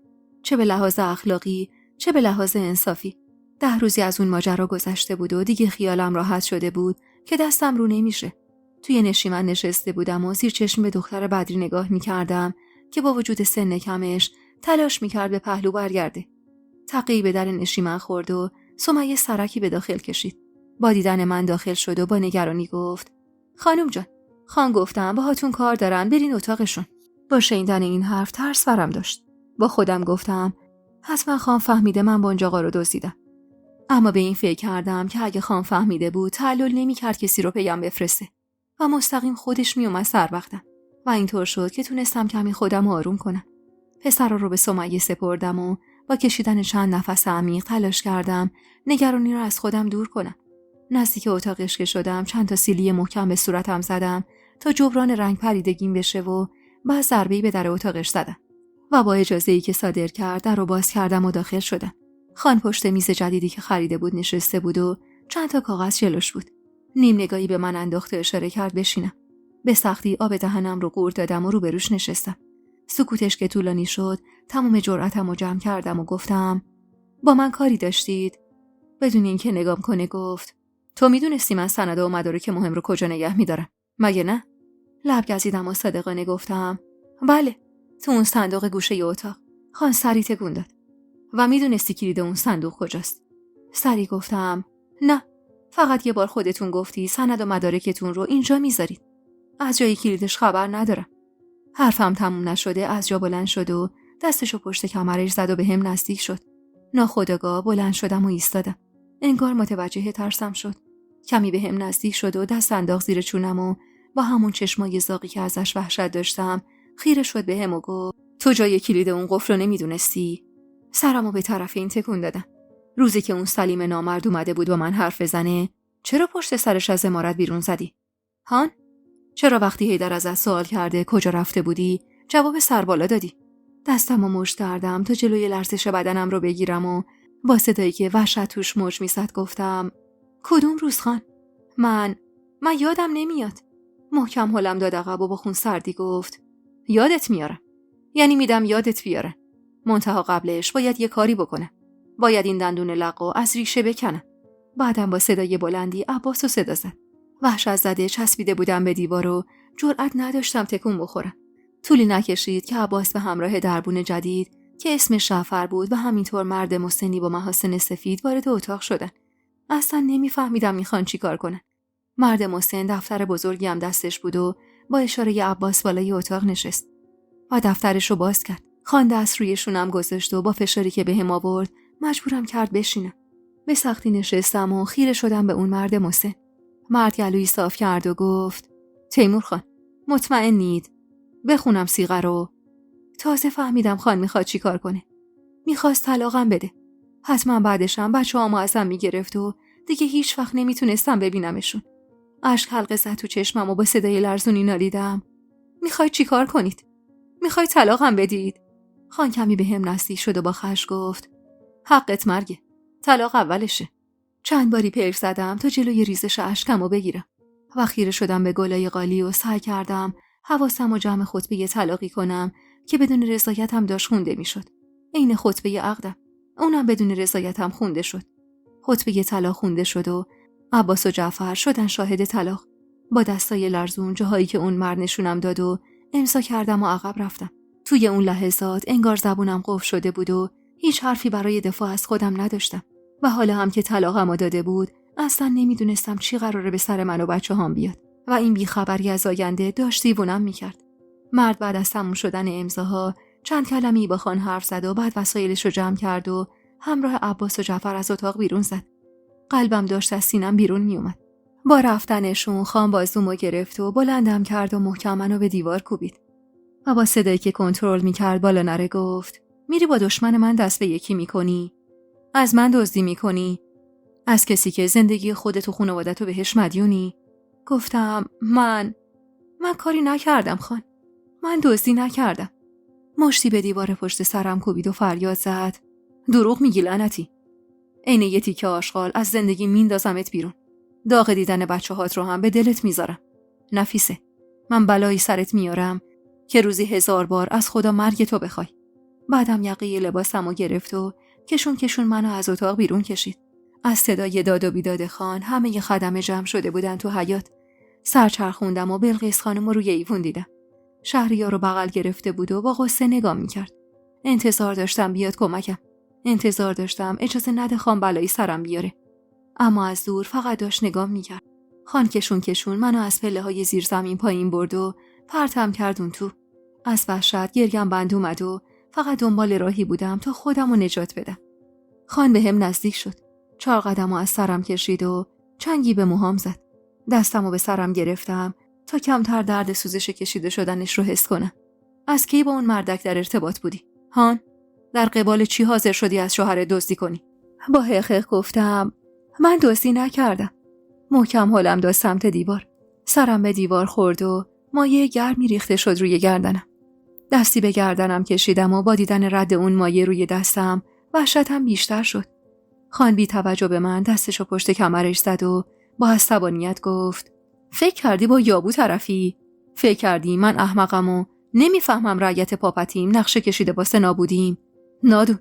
چه به لحاظ اخلاقی چه به لحاظ انصافی. 10 روزی از اون ماجرا گذشته بود و دیگه خیالم راحت شده بود که دستم رو نمیشه. توی نشیمن نشسته بودم و زیر چشم به دختر بدری نگاه میکردم که با وجود سن کمش تلاش میکرد به پهلو برگرده. تقی به در نشیمن خورد و سمیه سرکی به داخل کشید. با دیدن من داخل شد و با نگرانی گفت: خانم جان. خان گفتم باهاتون کار دارن، برین اتاقشون. با شنیدن این حرف ترس برم داشت. با خودم گفتم حتما خان فهمیده من بنجاقا رو دزدیدم. اما به این فکر کردم که اگه خان فهمیده بود تعلل نمی‌کرد کسی رو پیام بفرسته و مستقیم خودش میومد سر وقتم و اینطور شد که تونستم کمی خودم آروم کنم. پسر رو به سمیه سپردم و با کشیدن چند نفس عمیق تلاش کردم نگرانی رو از خودم دور کنم. نزدیک اتاقش که شدم چند تا سیلی محکم به صورتم زدم تا جبران رنگ پریدگیم بشه و بعد ضربه‌ای به در اتاقش زدم و با اجازه‌ای که صادر کرد در رو باز کردم و داخل شدم. خان پشت میز جدیدی که خریده بود نشسته بود و چند تا کاغذ جلوش بود. نیم نگاهی به من انداخت و اشاره کرد بشینم. به سختی آب دهنم رو قورت دادم و روبروش نشستم. سکوتش که طولانی شد، تمام جرأتم رو جمع کردم و گفتم با من کاری داشتید؟ بدون اینکه نگام کنه گفت تو میدونستی من سند و مدارک مهم رو کجا نگه میدارم، مگه نه؟ لب گزیدم و صادقانه گفتم بله، تو اون صندوق گوشه اتاق. خان سری تکون داد. و میدونستی کلید اون صندوق کجاست؟ سری گفتم نه، فقط یه بار خودتون گفتی سند و مدارکتون رو اینجا میذارید. از جای کلیدش خبر ندارم. حرفم تموم نشده از جا بلند شد و دستشو پشت کمرش زد و به هم نزدیک شد. ناخودآگاه بلند شدم و ایستادم. انگار متوجه ترسم شد. کمی به هم نزدیک شد و دست انداخت زیر چونم و با همون چشمای زاغی که ازش وحشت داشتم خیره شد به هم و گفت تو جای کلید اون قفل رو نمیدونستی؟ سرمو به طرف این تکون دادم. روزی که اون سلیم نامرد اومده بود با من حرف بزنه، چرا پشت سرش از عمارت بیرون زدی؟ هان؟ چرا وقتی هیدر ازت سوال کرده کجا رفته بودی، جواب سربالا دادی؟ دستمو مشت کردم تا جلوی لرزش بدنم رو بگیرم و با صدایی که وحشت توش موج میزد گفتم کدوم روز خان؟ من یادم نمیاد. محکم هلم داد عقب و با خون سردی گفت یادت میارم. یعنی میدم یادت بیاره. منتها قبلش باید یه کاری بکنه. باید این دندون لقو از ریشه بکنه. بعدم با صدای بلندی عباسو صدا زد. وحشت زده چسبیده بودم به دیوار و جرأت نداشتم تکون بخورم. طولی نکشید که عباس به همراه دربون جدید که اسمش جعفر بود و همینطور مرد مسنی با محاسن سفید وارد اتاق شدن. اصلا نمیفهمیدم میخوان چی کار کنن. مرد مسن دفتر بزرگی هم دستش بود و با اشاره عباس بالای اتاق نشست و دفترش رو باز کرد. خان دست روی شونم گذاشت و با فشاری که بهم آورد مجبورم کرد بشینم. به سختی نشستم و خیره شدم به اون مرد مسن. مرد گلویی صاف کرد و گفت تیمور خان، مطمئنید؟ بخونم صیغه رو. تازه فهمیدم خان میخواد چی کار کنه. میخواست طلاقم بده. حتما بعدشم بچه‌هامو ازم میگرفت و دیگه هیچ وقت نمیتونستم ببینمشون. اشک حلقه زد تو چشمم و با صدای لرزونی نالیدم میخواید چی کار کنید؟ میخواید طلاقم بدید؟ خان کمی به هم نزدیک شد و با خشم گفت حقت مرگه. طلاق اولشه. چند باری پلک زدم تا جلوی ریزش اشکمو بگیرم و خیره شدم به گلای قالی و سعی کردم حواسم و جمع خطبه طلاقی کنم که بدون رضایتم داشت خونده میشد. عین خطبه عقدم. اونم بدون رضایتم خونده شد. خطبه طلاق خونده شد و عباس و جعفر شدن شاهد طلاق. با دستای لرزون جاهایی که اون مرد نشونم داد و امضا کردم و عقب رفتم. توی اون لحظات انگار زبونم قفل شده بود و هیچ حرفی برای دفاع از خودم نداشتم. و حالا هم که طلاقم داده بود اصلا نمیدونستم چی قراره به سر من و بچه‌هام بیاد و این بیخبری از آینده داشت دیوونم میکرد. مرد بعد از تموم شدن امضاها چند کلمه‌ای با خان حرف زد و بعد وسایلش رو جمع کرد و همراه عباس و جعفر از اتاق بیرون زد. قلبم داشت از سینم بیرون میومد. با رفتنشون خان بازومو گرفت و بلندم کرد و محکم منو به دیوار کوبید. و با صدایی که کنترل میکرد بالا نره گفت میری با دشمن من دست به یکی میکنی؟ از من دزدی میکنی؟ از کسی که زندگی خودت و خانواده‌تو بهش مدیونی؟ گفتم من کاری نکردم خان. من دزدی نکردم. مشتی به دیوار پشت سرم کوبید و فریاد زد دروغ میگی لعنتی. عین یه تیکه آشغال از زندگی میندازمت بیرون. داغ دیدن بچه‌هات رو هم به دلت میذارم. نفیسه، من بلایی سرت میارم که روزی 1000 بار از خدا مرگ تو بخوای. بعدم یقه لباسمو گرفت و کشون منو از اتاق بیرون کشید. از صدای داد و بیداد خان همه خدمه جمع شده بودن تو حیاط. سر چرخوندم و بلقیس خانم روی ایوون دیدم. شهریار رو بغل گرفته بود و با غصه نگاه میکرد. انتظار داشتم بیاد کمکم. انتظار داشتم اجازه نده خان بلایی سرم بیاره. اما از دور فقط داشت نگاه میکرد. خان کشون منو از پله‌های زیر زمین پایین برد و پرتم کرد اون تو. از وحشت گریم بند اومد و فقط دنبال راهی بودم تا خودم رو نجات بدم. خان به هم نزدیک شد. 4 قدمو از سرم کشید و چنگی به موهام زد. دستمو به سرم گرفتم تا کمتر درد سوزش کشیده شدنش رو حس کنم. از کی با اون مردک در ارتباط بودی؟ هان؟ در قبال چی حاضر شدی از شوهر دزدی کنی؟ با حقیق گفتم من دزدی نکردم. محکم هلم داد سمت دیوار. سرم به دیوار خورد و مایه گرمی ریخته شد روی گردنم. دستی به گردنم کشیدم و با دیدن رد اون مایه روی دستم وحشتم بیشتر شد. خان بی توجه به من دستشو پشت کمرش زد و با عصبانیت گفت فکر کردی با یابو طرفی؟ فکر کردی من احمقم و نمیفهمم رعیت پاپتیم نقشه کشیده واسه نابودیم. نادون،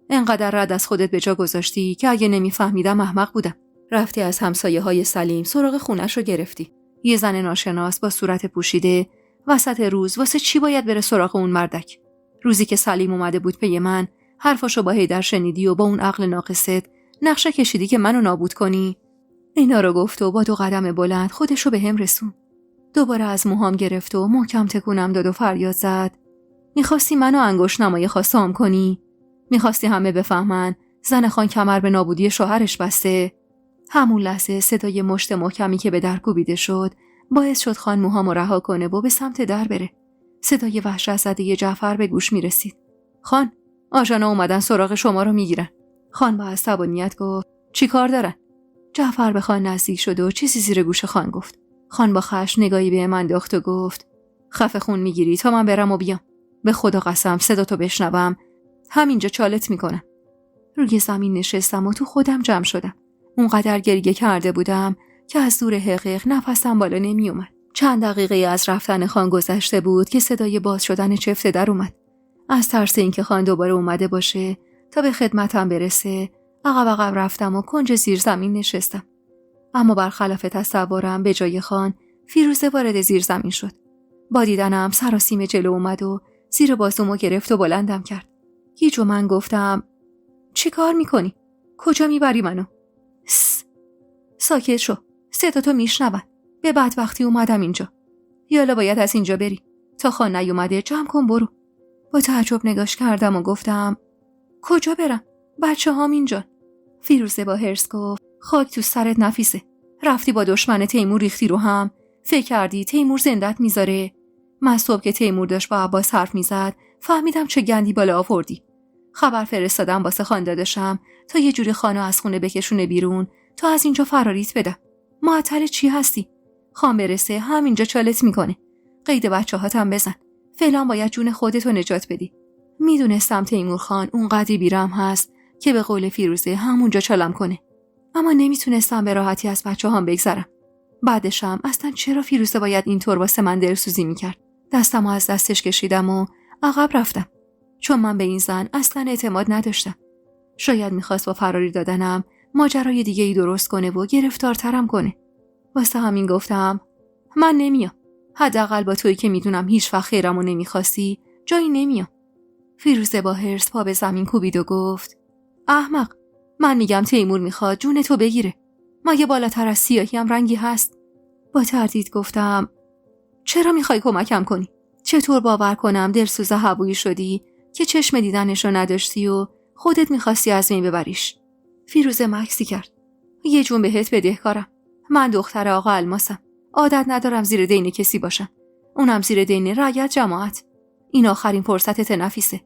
انقدر رد از خودت به جا گذاشتی که اگه نمیفهمیدم احمق بودم. رفتی از همسایه‌های سلیم سراغ خونش رو گرفتی. یه زن ناشناس با صورت پوشیده وسط روز واسه چی باید بره سراغ اون مردک؟ روزی که سلیم اومده بود پی من، حرفاشو با حیدر شنیدی و با اون عقل ناقصت نقشه کشیدی که منو نابود کنی. اینا رو گفت و با 2 قدم بلند خودشو به هم رسون. دوباره از موهام گرفت و محکم تکونم داد و فریاد زد. میخواستی منو انگشت نمای خاصام کنی؟ میخواستی همه بفهمن زن خان کمر به نابودی شوهرش بسته؟ همون لحظه صدای مشت محکمی که به در کوبیده شد باعث شد خان موهامو رها کنه و به سمت در بره. صدای وحشت زده جعفر به گوش میرسید. خان، آژانا اومدن سراغ شما رو میگیرن. خان با عصبانیت گفت چی کار دارن؟ جعفر به خان نزدیک شد و چیزی زیر گوش خان گفت. خان با خشم نگاهی به من انداخت و گفت خفه خون میگیری تا من برم و بیام. به خدا قسم صداتو بشنوم همینجا چالت میکنم. روی زمین نشستم و تو خودم جمع شدم. اونقدر گریه کرده بودم که از دور حقیق نفسم بالا نمی اومد. چند دقیقه از رفتن خان گذشته بود که صدای باز شدن چفته در اومد. از ترس اینکه خان دوباره اومده باشه تا به خدمتم برسه عقب رفتم و کنج زیر زمین نشستم. اما برخلاف تصورم به جای خان فیروزه وارد زیر زمین شد. با دیدنم سراسیم جلو اومد و زیر بازومو گرفت و بلندم کرد. یه جو من گفتم چی کار میکنی؟ کجا میبری منو؟ ساکت شو، صداتو میشنون. به بدبختی اومدم اینجا. یالا باید از اینجا بری. تا خان نیومده جمع کن برو. با تعجب نگاش کردم و گفتم کجا برم؟ بچه هام اینجا. فیروزه با حرص گفت خاک تو سرت نفیسه. رفتی با دشمن تیمور ریختی رو هم. فکر کردی تیمور زندت میذاره؟ من صبح که تیمور داشت با عباس حرف میزد فهمیدم چه گندی بالا آوردی. خبر فرستادم واسه خانداداشم تا یه جوری خانو از خونه بکشونه بیرون تا از اینجا فراریت بدم. معطل چی هستی؟ خان برسه همینجا چالت میکنه. قید بچه‌هاتم بزن. فعلا باید جون خودتو نجات بدی. میدونستم تیمور خان اونقدری بیرحم هست که به قول فیروزه همونجا چالم کنه. اما نمیتونستم به راحتی از بچه‌هام بگذرم. بعدشم اصلا چرا فیروزه باید اینطور واسه من دلسوزی میکرد؟ دستمو از دستش کشیدم و عقب رفتم. چون من به این زن اصلا اعتماد نداشتم. شاید میخواست با فراری دادنم ماجرای دیگه ای درست کنه و گرفتارترم کنه. واسه همین گفتم من نمیام. حداقل با تویی که میدونم هیچ وقت خیرمو نمیخواستی جایی نمیام. فیروزه با حرص پا به زمین کوبید و گفت احمق، من میگم تیمور میخواد جون تو بگیره. مگه بالاتر از سیاهی هم رنگی هست؟ با تردید گفتم چرا میخوای کمکم کنی؟ چطور باور کنم دلسوز هوایی شدی که چشم دیدنشو نداشتی و خودت میخواستی از بین ببریش؟ فیروزه مکسی کرد. یه جون بهت بدهکارم. من دختر آقا الماسم. عادت ندارم زیر دین کسی باشم. اونم زیر دین رعیت جماعت. این آخرین فرصتت نفیسه.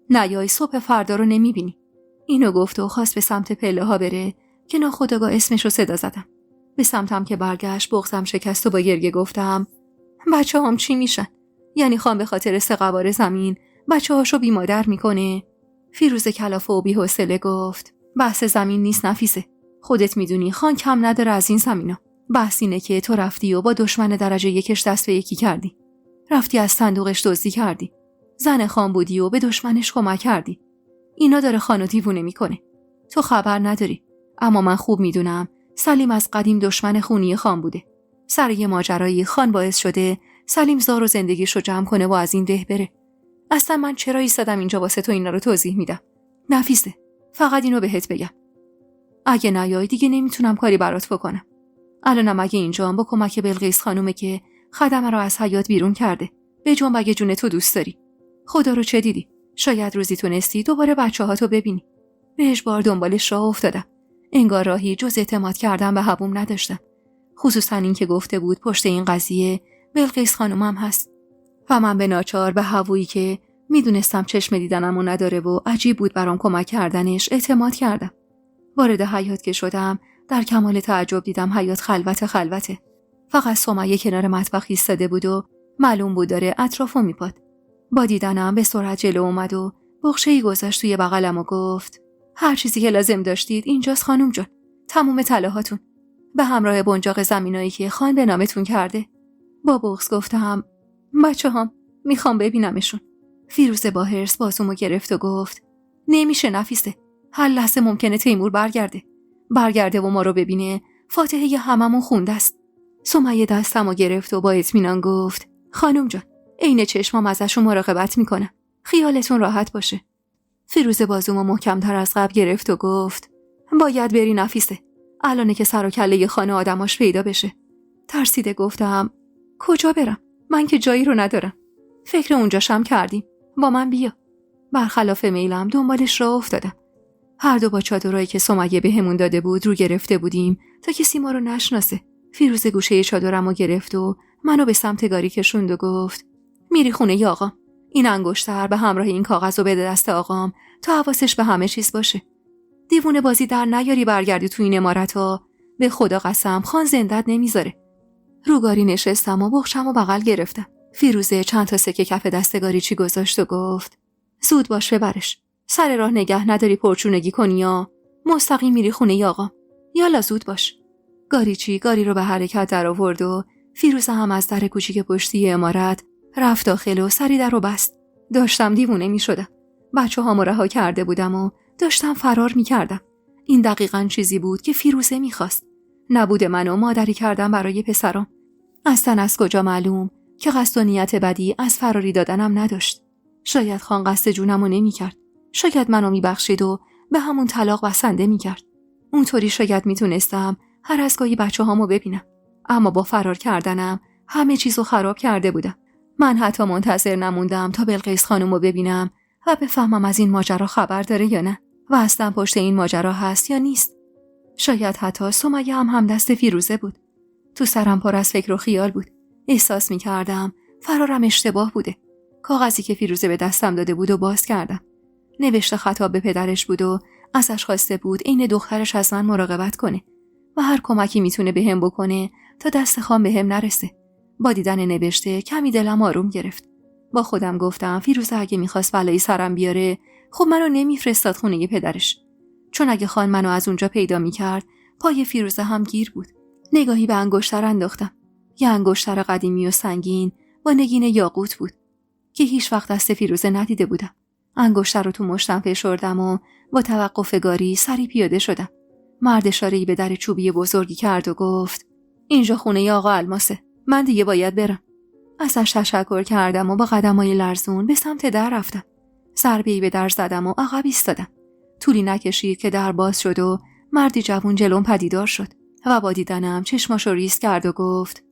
نیای صبح فردا رو نمیبینی. اینو گفت و خواست به سمت پله ها بره که ناخودآگاه اسمشو صدا زدم. به سمتم که برگشت بغضم شکست و با گریه گفتم بچه هم چی میشن؟ یعنی خان به خاطر 3 قواره زمین بچه هاشو بی مادر میکنه؟ فیروزه کلافه و بی حوصله گفت بحث زمین نیست نفیسه. خودت میدونی خان کم نداره از این زمینا. بحث اینه که تو رفتی و با دشمن درجه 1 دست به یکی کردی. رفتی از صندوقش دزدی کردی. زن خان بودی و به دشمنش کمک کردی. اینا داره خانو دیوونه میکنه. تو خبر نداری. اما من خوب میدونم سلیم از قدیم دشمن خونی خان بوده. سر یه ماجرایی خان باعث شده سلیم زار و زندگیشو جمع کنه و از این ده بره. اصلا من چرا ایستادم اینجا واسه تو اینا رو توضیح میدم؟ نفیسه، فقط اینو بهت بگم. اگه نیای دیگه نمیتونم کاری برات بکنم. الانم اگه اینجام با کمک بلقیس خانومه که خدمه رو از حیاط بیرون کرده. به جنب اگه جون تو دوست داری. خدا رو چه دیدی؟ شاید روزی تونستی دوباره بچه‌هاتو ببینی. به اجبار دنبالش راه افتادم. انگار راهی جز اعتماد کردن به حبوم نداشتم. خصوصا این که گفته بود پشت این قضیه بلقیس خانومم هست. و من به ناچار به هوایی که میدونستم چشم دیدنمو نداره و عجیب بود برام کمک کردنش اعتماد کردم. وارد حیاط که شدم در کمال تعجب دیدم حیاط خلوته. فقط سمیه کنار مطبخ ایستاده بود و معلوم بود داره اطرافو میپاد. با دیدنم به سرعت جلو اومد و بخشه‌ای گذاشت توی بغلم و گفت هر چیزی که لازم داشتید اینجاست خانم جان. تموم طلاهاتون به همراه بنجاق زمینایی که خان به نامتون کرده. با بغض گفتم بچه‌هام میخوام ببینمشون. فیروزه با حرص بازومو گرفت و گفت نمیشه نفیسه. هر لحظه ممکنه تیمور برگرده و ما رو ببینه. فاتحه هممون خونده است. سمیه دستمو گرفت و با اطمینان گفت خانم جان، عین چشمام ازشون مراقبت میکنم. خیالتون راحت باشه. فیروزه بازومو محکم‌تر از قبل گرفت و گفت باید بری نفیسه. الانه که سر و کله خانه آدماش پیدا بشه. ترسیده گفتم کجا برم؟ من که جایی رو ندارم. فکر اونجاشم کردیم. با من بیا. برخلاف میلم دنبالش راه افتادم. هر دو با چادرایی که سمیه بهمون داده بود رو گرفته بودیم تا کسی ما رو نشناسه. فیروزه گوشه چادرمو گرفت و منو به سمت گاری کشوند و گفت میری خونه ی آقام. این انگشتر به همراه این کاغذو بده دست آقام تا حواسش به همه چیز باشه. دیوونه بازی در نیاری برگردی تو این عمارت‌ها. به خدا قسم خان زندت نمیذاره. روگاری نشستم و بخشم و بغل گرفتم. فیروزه چند تا سکه کف دستگاری چی گذاشت و گفت زود باش ببرش. سر راه نگه نداری پرچونگی کنی یا مستقیم میری خونه ی آقام. یالا زود باش. گاری رو به حرکت در آورد و فیروزه هم از در کوچیک پشتی عمارت رفت داخل و سری در رو بست. داشتم دیوونه می شدم. بچه ها رها کرده بودم و داشتم فرار می کردم. این دقیقاً چیزی بود که فیروزه می خواست. نبود منو مادری کردم برای پسرم. اصلا از کجا معلوم که قصد و نیت بدی از فراری دادنم نداشت. شاید خان قصد جونمو نمی کرد. شاید منو می بخشید و به همون طلاق بسنده می کرد. اونطوری شاید می تونستم هر از گاهی بچه هامو ببینم. اما با فرار کردنم همه چیزو خراب کرده بودم. من حتی منتظر نموندم تا بلقیس خانومو ببینم و بفهمم از این ماجرا خبر داره یا نه و اصلا پشت این ماجرا هست یا نیست. شاید حتی سمیه هم دست فیروزه بود. تو سرم پر از فکر و خیال بود. احساس می کردم فرارم اشتباه بوده. کاغذی که فیروزه به دستم داده بود و باز کردم. نوشته خطاب به پدرش بود و ازش خواسته بود عین دخترش از من مراقبت کنه و هر کمکی میتونه بهم بکنه تا دست خان بهم نرسه. با دیدن نوشته کمی دلم آروم گرفت. با خودم گفتم فیروزه اگه میخواست بلایی سرم بیاره خب منو نمیفرستاد خونه پدرش. چون اگه خان منو از اونجا پیدا میکرد پای فیروزه هم گیر بود. نگاهی به انگشتر انداختم. یه انگشتر قدیمی و سنگین با نگین یاقوت بود که هیچ وقت دست فیروزه ندیده بودم. انگشتر رو تو مشتم فشردم و با توقف گاری سری پیاده شدم. مرد اشاره‌ای به در چوبی بزرگی کرد و گفت اینجا خونه آقا الماسه. من دیگه باید برم. ازش تشکر کردم و با قدمای لرزون به سمت در رفتم. ضربه‌ای به در زدم و عقب ایستادم. طولی نکشید که در باز شد و مردی جوان جلوم پدیدار شد و با دیدنم چشماشو ریز کرد و گفت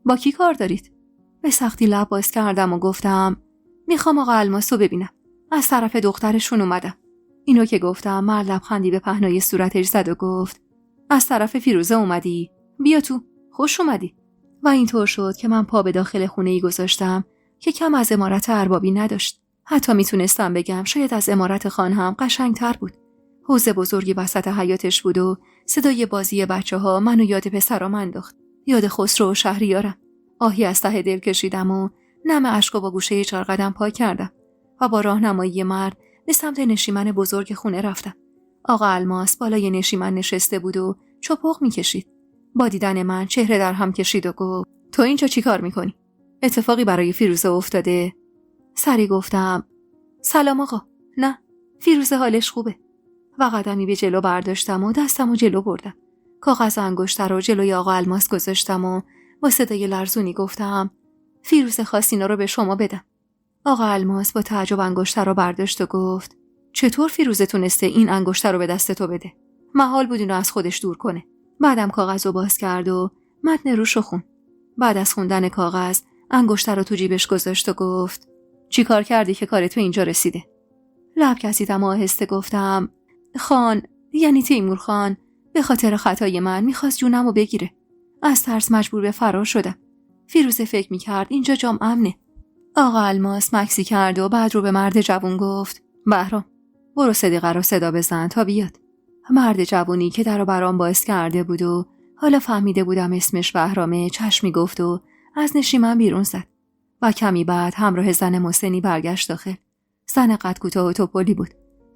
با کی کار دارید؟ به سختی لب باز کردم و گفتم میخوام آقا الماسو ببینم. از طرف دخترشون اومدم. اینو که گفتم مرد لبخندی به پهنای صورتش زد و گفت از طرف فیروزه اومدی؟ بیا تو. خوش اومدی. و اینطور شد که من پا به داخل خونه‌ای گذاشتم که کم از عمارت اربابی نداشت. حتی میتونستم بگم شاید از عمارت خان هم قشنگتر بود. حوض بزرگی وسط حیاطش بود و صدای بازی بچه‌ها منو یاد پسرام انداخت. یاد خسرو و شهریارم. آهی از ته دل کشیدم و نم اشکو با گوشه 4 قدم پاک کردم و با راهنمایی مرد به سمت نشیمن بزرگ خونه رفتم. آقا الماس بالای نشیمن نشسته بود و چپق میکشید. با دیدن من چهره در هم کشید و گفت تو اینجا چی کار میکنی؟ اتفاقی برای فیروزه افتاده؟ سری گفتم سلام آقا. نه، فیروزه حالش خوبه. و قدمی به جلو برداشتم و دستم و جلو بردم. کاغذ انگشتر رو جلوی آقا الماس گذاشتم و با صدای لرزونی گفتم فیروزه خواست اینا رو به شما بدم. آقا الماس با تعجب انگشتر رو برداشت و گفت چطور فیروزه تونسته این انگشتر رو به دست تو بده؟ محال بود اینو از خودش دور کنه. بعدم کاغذ رو باز کرد و متن روش رو خون. بعد از خوندن کاغذ انگشتر رو تو جیبش گذاشت و گفت چی کار کردی که کار تو اینجا رسیده؟ لب کشیدم و آهسته گفتم خان، یعنی تیمور خان، به خاطر خطای من میخواست جونم رو بگیره. از ترس مجبور به فرار شدم. فیروزه فکر میکرد اینجا جام امنه. آقا الماس مکسی کرد و بعد رو به مرد جوون گفت بهرام برو صدیقه رو صدا بزن تا بیاد. مرد جوونی که در رو برام باز کرده بود و حالا فهمیده بودم اسمش بهرامه چشمی گفت و از نشیمن بیرون زد و کمی بعد همراه زن مسنی برگشت داخل. زن قد کوتاه و توپلی بود.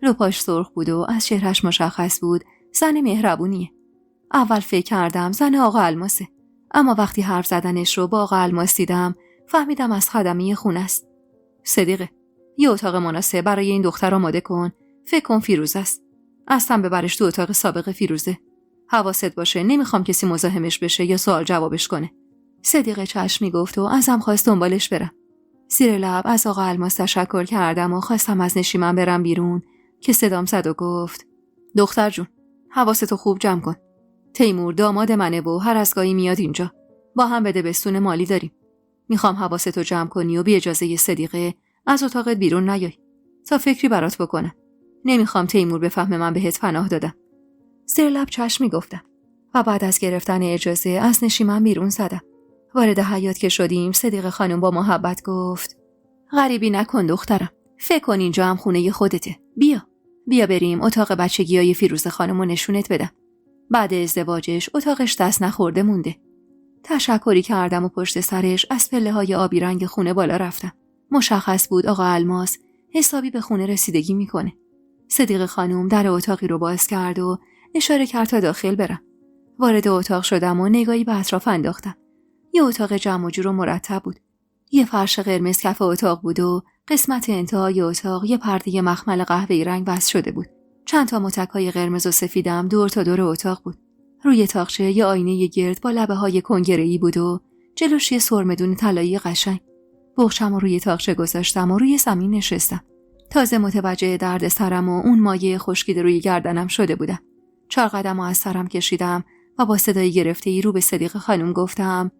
رو پاش سرخ بود و از چهرهش مشخص بود زن مهربونیه. اول فکر کردم زن آقا الماسه، اما وقتی حرف زدنش رو با آقا الماس دیدم فهمیدم از خدمه خونه است. صدیقه، یه اتاق مناسب برای این دختر آماده کن. فکر کن فیروزه است. اصلا ببرش تو اتاق سابق فیروزه. حواست باشه نمیخوام کسی مزاحمش بشه یا سوال جوابش کنه. صدیقه چشم میگفت و ازم خواست دنبالش برم. زیر لب از آقا الماس تشکر کردم و خواستم از نشیمن برم بیرون که صدام زد و گفت دختر جون، حواستو خوب جمع کن. تیمور داماد منه و هر از گاهی میاد اینجا. با هم بده بستون مالی داریم. میخوام حواستو جمع کنی و بی اجازه صدیقه از اتاقت بیرون نیای تا فکری برات بکنم. نمیخوام تیمور بفهمه من بهت پناه دادم. زیر لب چشم میگفتم و بعد از گرفتن اجازه از نشیمن بیرون زدم. وارد حیاط که شدیم صدیقه خانم با محبت گفت غریبی نکن دخترم. فکر کن اینجا هم خونه خودته. بیا بریم اتاق بچگیای فیروزه خانمو نشونت بدم. بعد ازدواجش اتاقش دست نخورده مونده. تشکری کردم و پشت سرش از پله‌های آبی رنگ خونه بالا رفتم. مشخص بود آقا الماس حسابی به خونه رسیدگی میکنه. صدیقه خانم در اتاقی رو باز کرد و اشاره کرد تا داخل برم. وارد اتاق شدم و نگاهی به اطراف انداختم. یه اتاق جمع و جور و مرتب بود. یه فرش قرمز کف اتاق بود و قسمت انتهای اتاق یه پرده مخمل قهوه‌ای رنگ بست شده بود. چند تا متکای قرمز و سفیدم دور تا دور اتاق بود. روی تاقچه یه آینه گرد با لبه‌های کنگره‌ای بود و جلوش یه سرمدون طلایی قشنگ. بغچم رو روی تاقچه گذاشتم و روی زمین نشستم. تازه متوجه درد سرم و اون مایه خشکیده روی گردنم شده بودم. 4 قدم از سرم کشیدم و با صدای گرفته‌ای رو به صدیقه خانم گفتم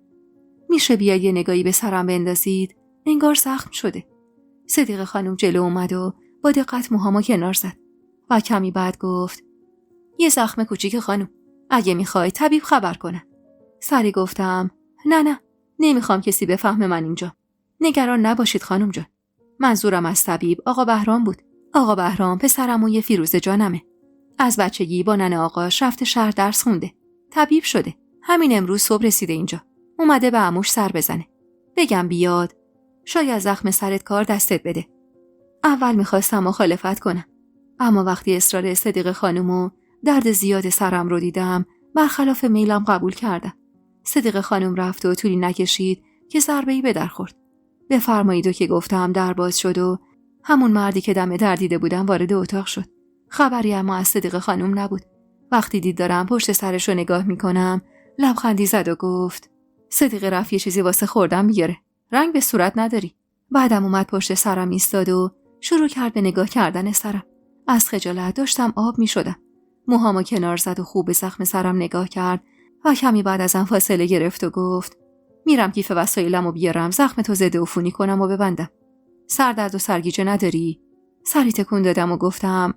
میشه بیاید یه نگاهی به سرم بندازید؟ انگار زخم شده. صدیقه خانم جلو اومد و با دقت موهامو کنار زد و کمی بعد گفت یه زخم کوچیک خانم. اگه میخوای طبیب خبر کنه. سری گفتم نه نمیخوام کسی بفهمه من اینجا. نگران نباشید خانم جان. منظورم از طبیب آقا بهرام بود. آقا بهرام پسرمون یه فیروزه جانمه. از بچگی با ننه آقاش رفته شهر درس خونده. طبیب شده. همین امروز صبح رسیده اینجا. اومده به عموش سر بزنه. بگم بیاد. شاید زخم سرت کار دستت بده. اول میخواستم مخالفت کنم. اما وقتی اصرار صدیقه خانم و درد زیاد سرم رو دیدم برخلاف میلم قبول کردم. صدیقه خانم رفت و طولی نکشید که ضربه‌ای به در خورد. بفرمایید و که گفتم در باز شد و همون مردی که دم در دیده بودم وارد اتاق شد. خبری اما از صدیقه خانم نبود. وقتی دید دارم پشت سرش رو نگاه میکنم لبخندی زد و گفت صدیقه رفت یه چیزی واسه خوردن بیاره. رنگ به صورت نداری. بعدم اومد پشت سرم ایستاد و شروع کرد به نگاه کردن سرم. از خجالت داشتم آب میشدم. موهامو کنار زد و خوب به زخم سرم نگاه کرد و کمی بعد ازم فاصله گرفت و گفت میرم کیف وسایلمو بیارم زخم تو ضد عفونی کنم و ببندم. سردرد و سرگیجه نداری؟ سری تکون دادم و گفتم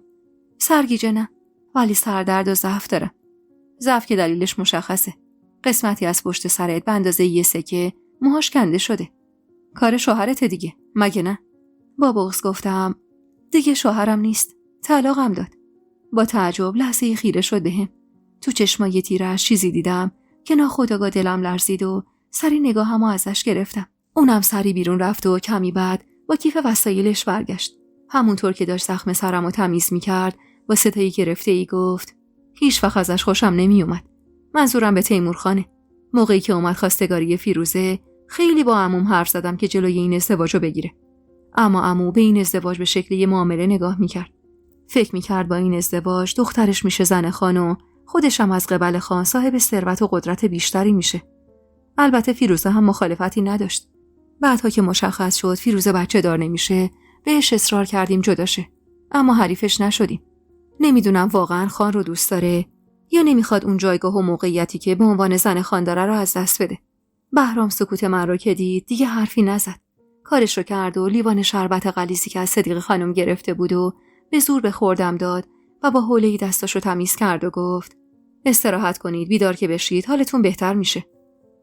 سرگیجه نه، ولی سردرد و ضعف دارم. ضعف که دلیلش مشخصه. قسمتی از پشت سرت به اندازه یه سکه موهاش کنده شده. کار شوهرت دیگه، مگه نه؟ با بغض گفتم دیگه شوهرم نیست، طلاقم داد. با تعجب لحظه خیره شد بهم. تو چشمای تیرش چیزی دیدم که ناخودآگاه دلم لرزید و سری نگاهمو ازش گرفتم. اونم سری بیرون رفت و کمی بعد با کیف وسایلش برگشت. همونطور که داشت زخم سرمو تمیز میکرد با صدایی گرفته‌ای گفت هیچ وقت ازش خوشم نمیومد. منظورم به تیمور خانه. موقعی که اومد خواستگاری فیروزه خیلی با عموم حرف زدم که جلوی این ازدواجو بگیره. اما عمو به این ازدواج به شکل یه معامله نگاه میکرد. فکر میکرد با این ازدواج دخترش میشه زن خان و خودش هم از قبل خان صاحب ثروت و قدرت بیشتری میشه. البته فیروزه هم مخالفتی نداشت. بعدها که مشخص شد فیروزه بچه دار نمیشه بهش اصرار کردیم جدا شه. اما حریفش نشدیم. نمیدونم واقعا خان رو دوست داره یا نمیخواد اون جایگاه و موقعیتی که به عنوان زن خان داره رو از دست بده. بهرام سکوت من رو که دید دیگه حرفی نزد. کارش رو کرد و لیوان شربت غلیظی که از صدیقه خانم گرفته بود و به زور به خوردم داد و با حوله‌ای دستاشو تمیز کرد و گفت استراحت کنید، بیدار که بشید حالتون بهتر میشه.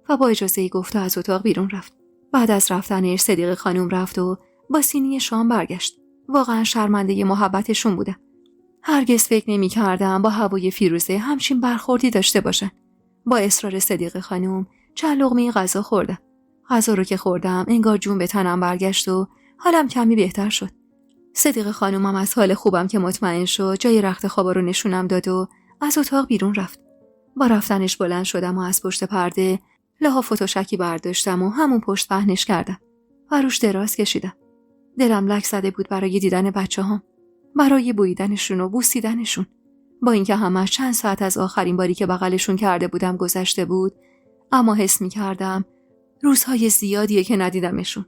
و با اجازه‌ای گفت و از اتاق بیرون رفت. بعد از رفتنش صدیقه خانم رفت و با سینی شام برگشت. واقعا شرمنده محبتشون بودم. هرگز فکر نمی‌کردم با هوای فیروزه همچین برخوردی داشته باشن. با اصرار صدیقه خانم چند لقمه غذا خوردم. غذا رو که خوردم انگار جون به تنم برگشت و حالم کمی بهتر شد. صدیقه خانومم از حال خوبم که مطمئن شد جای رخت خوابا رو نشونم داد و از اتاق بیرون رفت. با رفتنش بلند شدم و از پشت پرده لحاف و تشکی برداشتم و همون پشت پهنش کردم و روش دراز کشیدم. دلم لک زده بود برای دیدن بچه‌هام، برای بویدنشون و بوسیدنشون. با اینکه همش چند ساعت از آخرین باری که بغلشون کرده بودم گذشته بود، اما حس می‌کردم روزهای زیادیه که ندیدمشون.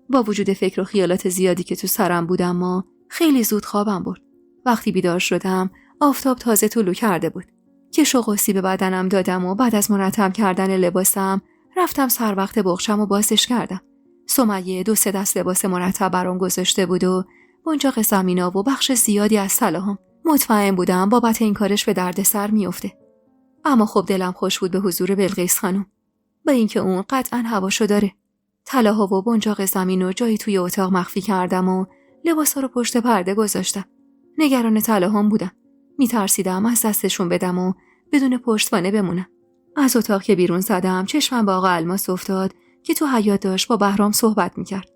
با وجود فکر و خیالات زیادی که تو سرم بود، اما خیلی زود خوابم برد. وقتی بیدار شدم آفتاب تازه طلوع کرده بود. که شوقی به بدنم دادم و بعد از مرتب کردن لباسم رفتم سر وقت بغشم و بازش کردم. سمیه 2-3 دست لباس مرتب برام گذاشته بود و بنجاق زمینا و بخش زیادی از طلاهام. مطمئن بودم بابت این کارش به درد سر میفته. اما خب دلم خوش بود به حضور بلقیس خانم. با اینکه اون قطعاً هواشو داره. طلاها و بنجاق زمینو جایی توی اتاق مخفی کردم و لباسا رو پشت پرده گذاشتم. نگران طلاهام بودم. میترسیدم از دستشون بدم و بدون پشتوانه بمونم. از اتاق که بیرون زدم چشمم به آقا الماس افتاد که تو حیاط داشت با بهرام صحبت میکرد.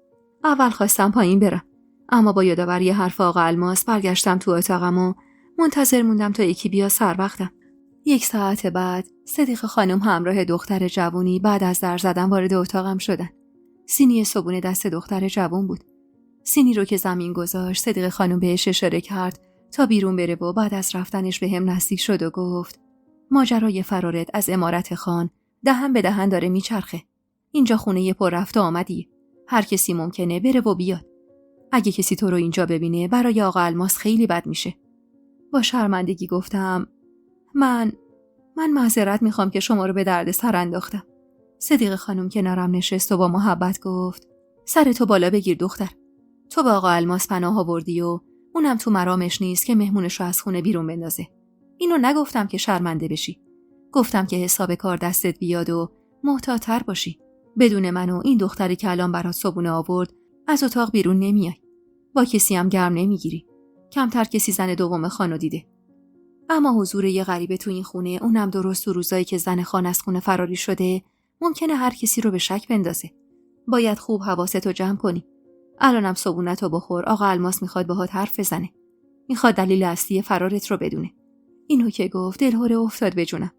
اول خواستم پایین برم، اما با یادآوری حرف آقا الماس برگشتم تو اتاقم و منتظر موندم تا یکی بیا سر وقتم. 1 ساعت بعد صدیقه خانم همراه دختر جوونی بعد از در زدن وارد اتاقم شدن. سینی صبونه دست دختر جوون بود. سینی رو که زمین گذاشت صدیقه خانم بهش اشاره کرد تا بیرون بره و بعد از رفتنش به هم نزدیک شد و گفت ماجرای فرارت از عمارت خان دهن به دهن داره میچرخه. اینجا خونه پر رفت و آمدیه. هر کسی ممکنه بره و بیاد. اگه کسی تو رو اینجا ببینه برای آقا الماس خیلی بد میشه. با شرمندگی گفتم من معذرت میخوام که شما رو به درد سر انداختم. صدیقه خانم کنارم نشست و با محبت گفت سر تو بالا بگیر دختر. تو به آقا الماس پناه آوردی و اونم تو مرامش نیست که مهمونش رو از خونه بیرون بندازه. اینو نگفتم که شرمنده بشی. گفتم که حساب کار دستت بیاد و محتاط‌تر باشی. بدون من و این دختری که الان برات صبونه آورد از اتاق بیرون نمیای. با کسی هم گرم نمیگیری. کمتر کسی زن دوم خانو دیده. اما حضور یه غریبه تو این خونه، اونم درست تو روزایی که زن خان از خونه فراری شده، ممکنه هر کسی رو به شک بندازه. باید خوب حواستو جمع کنی. الانم صبونتو بخور. آقا الماس میخواد باهات حرف بزنه. میخواد دلیل اصلی فرارت رو بدونه. اینو که گفت دلهره افتاد به جونم.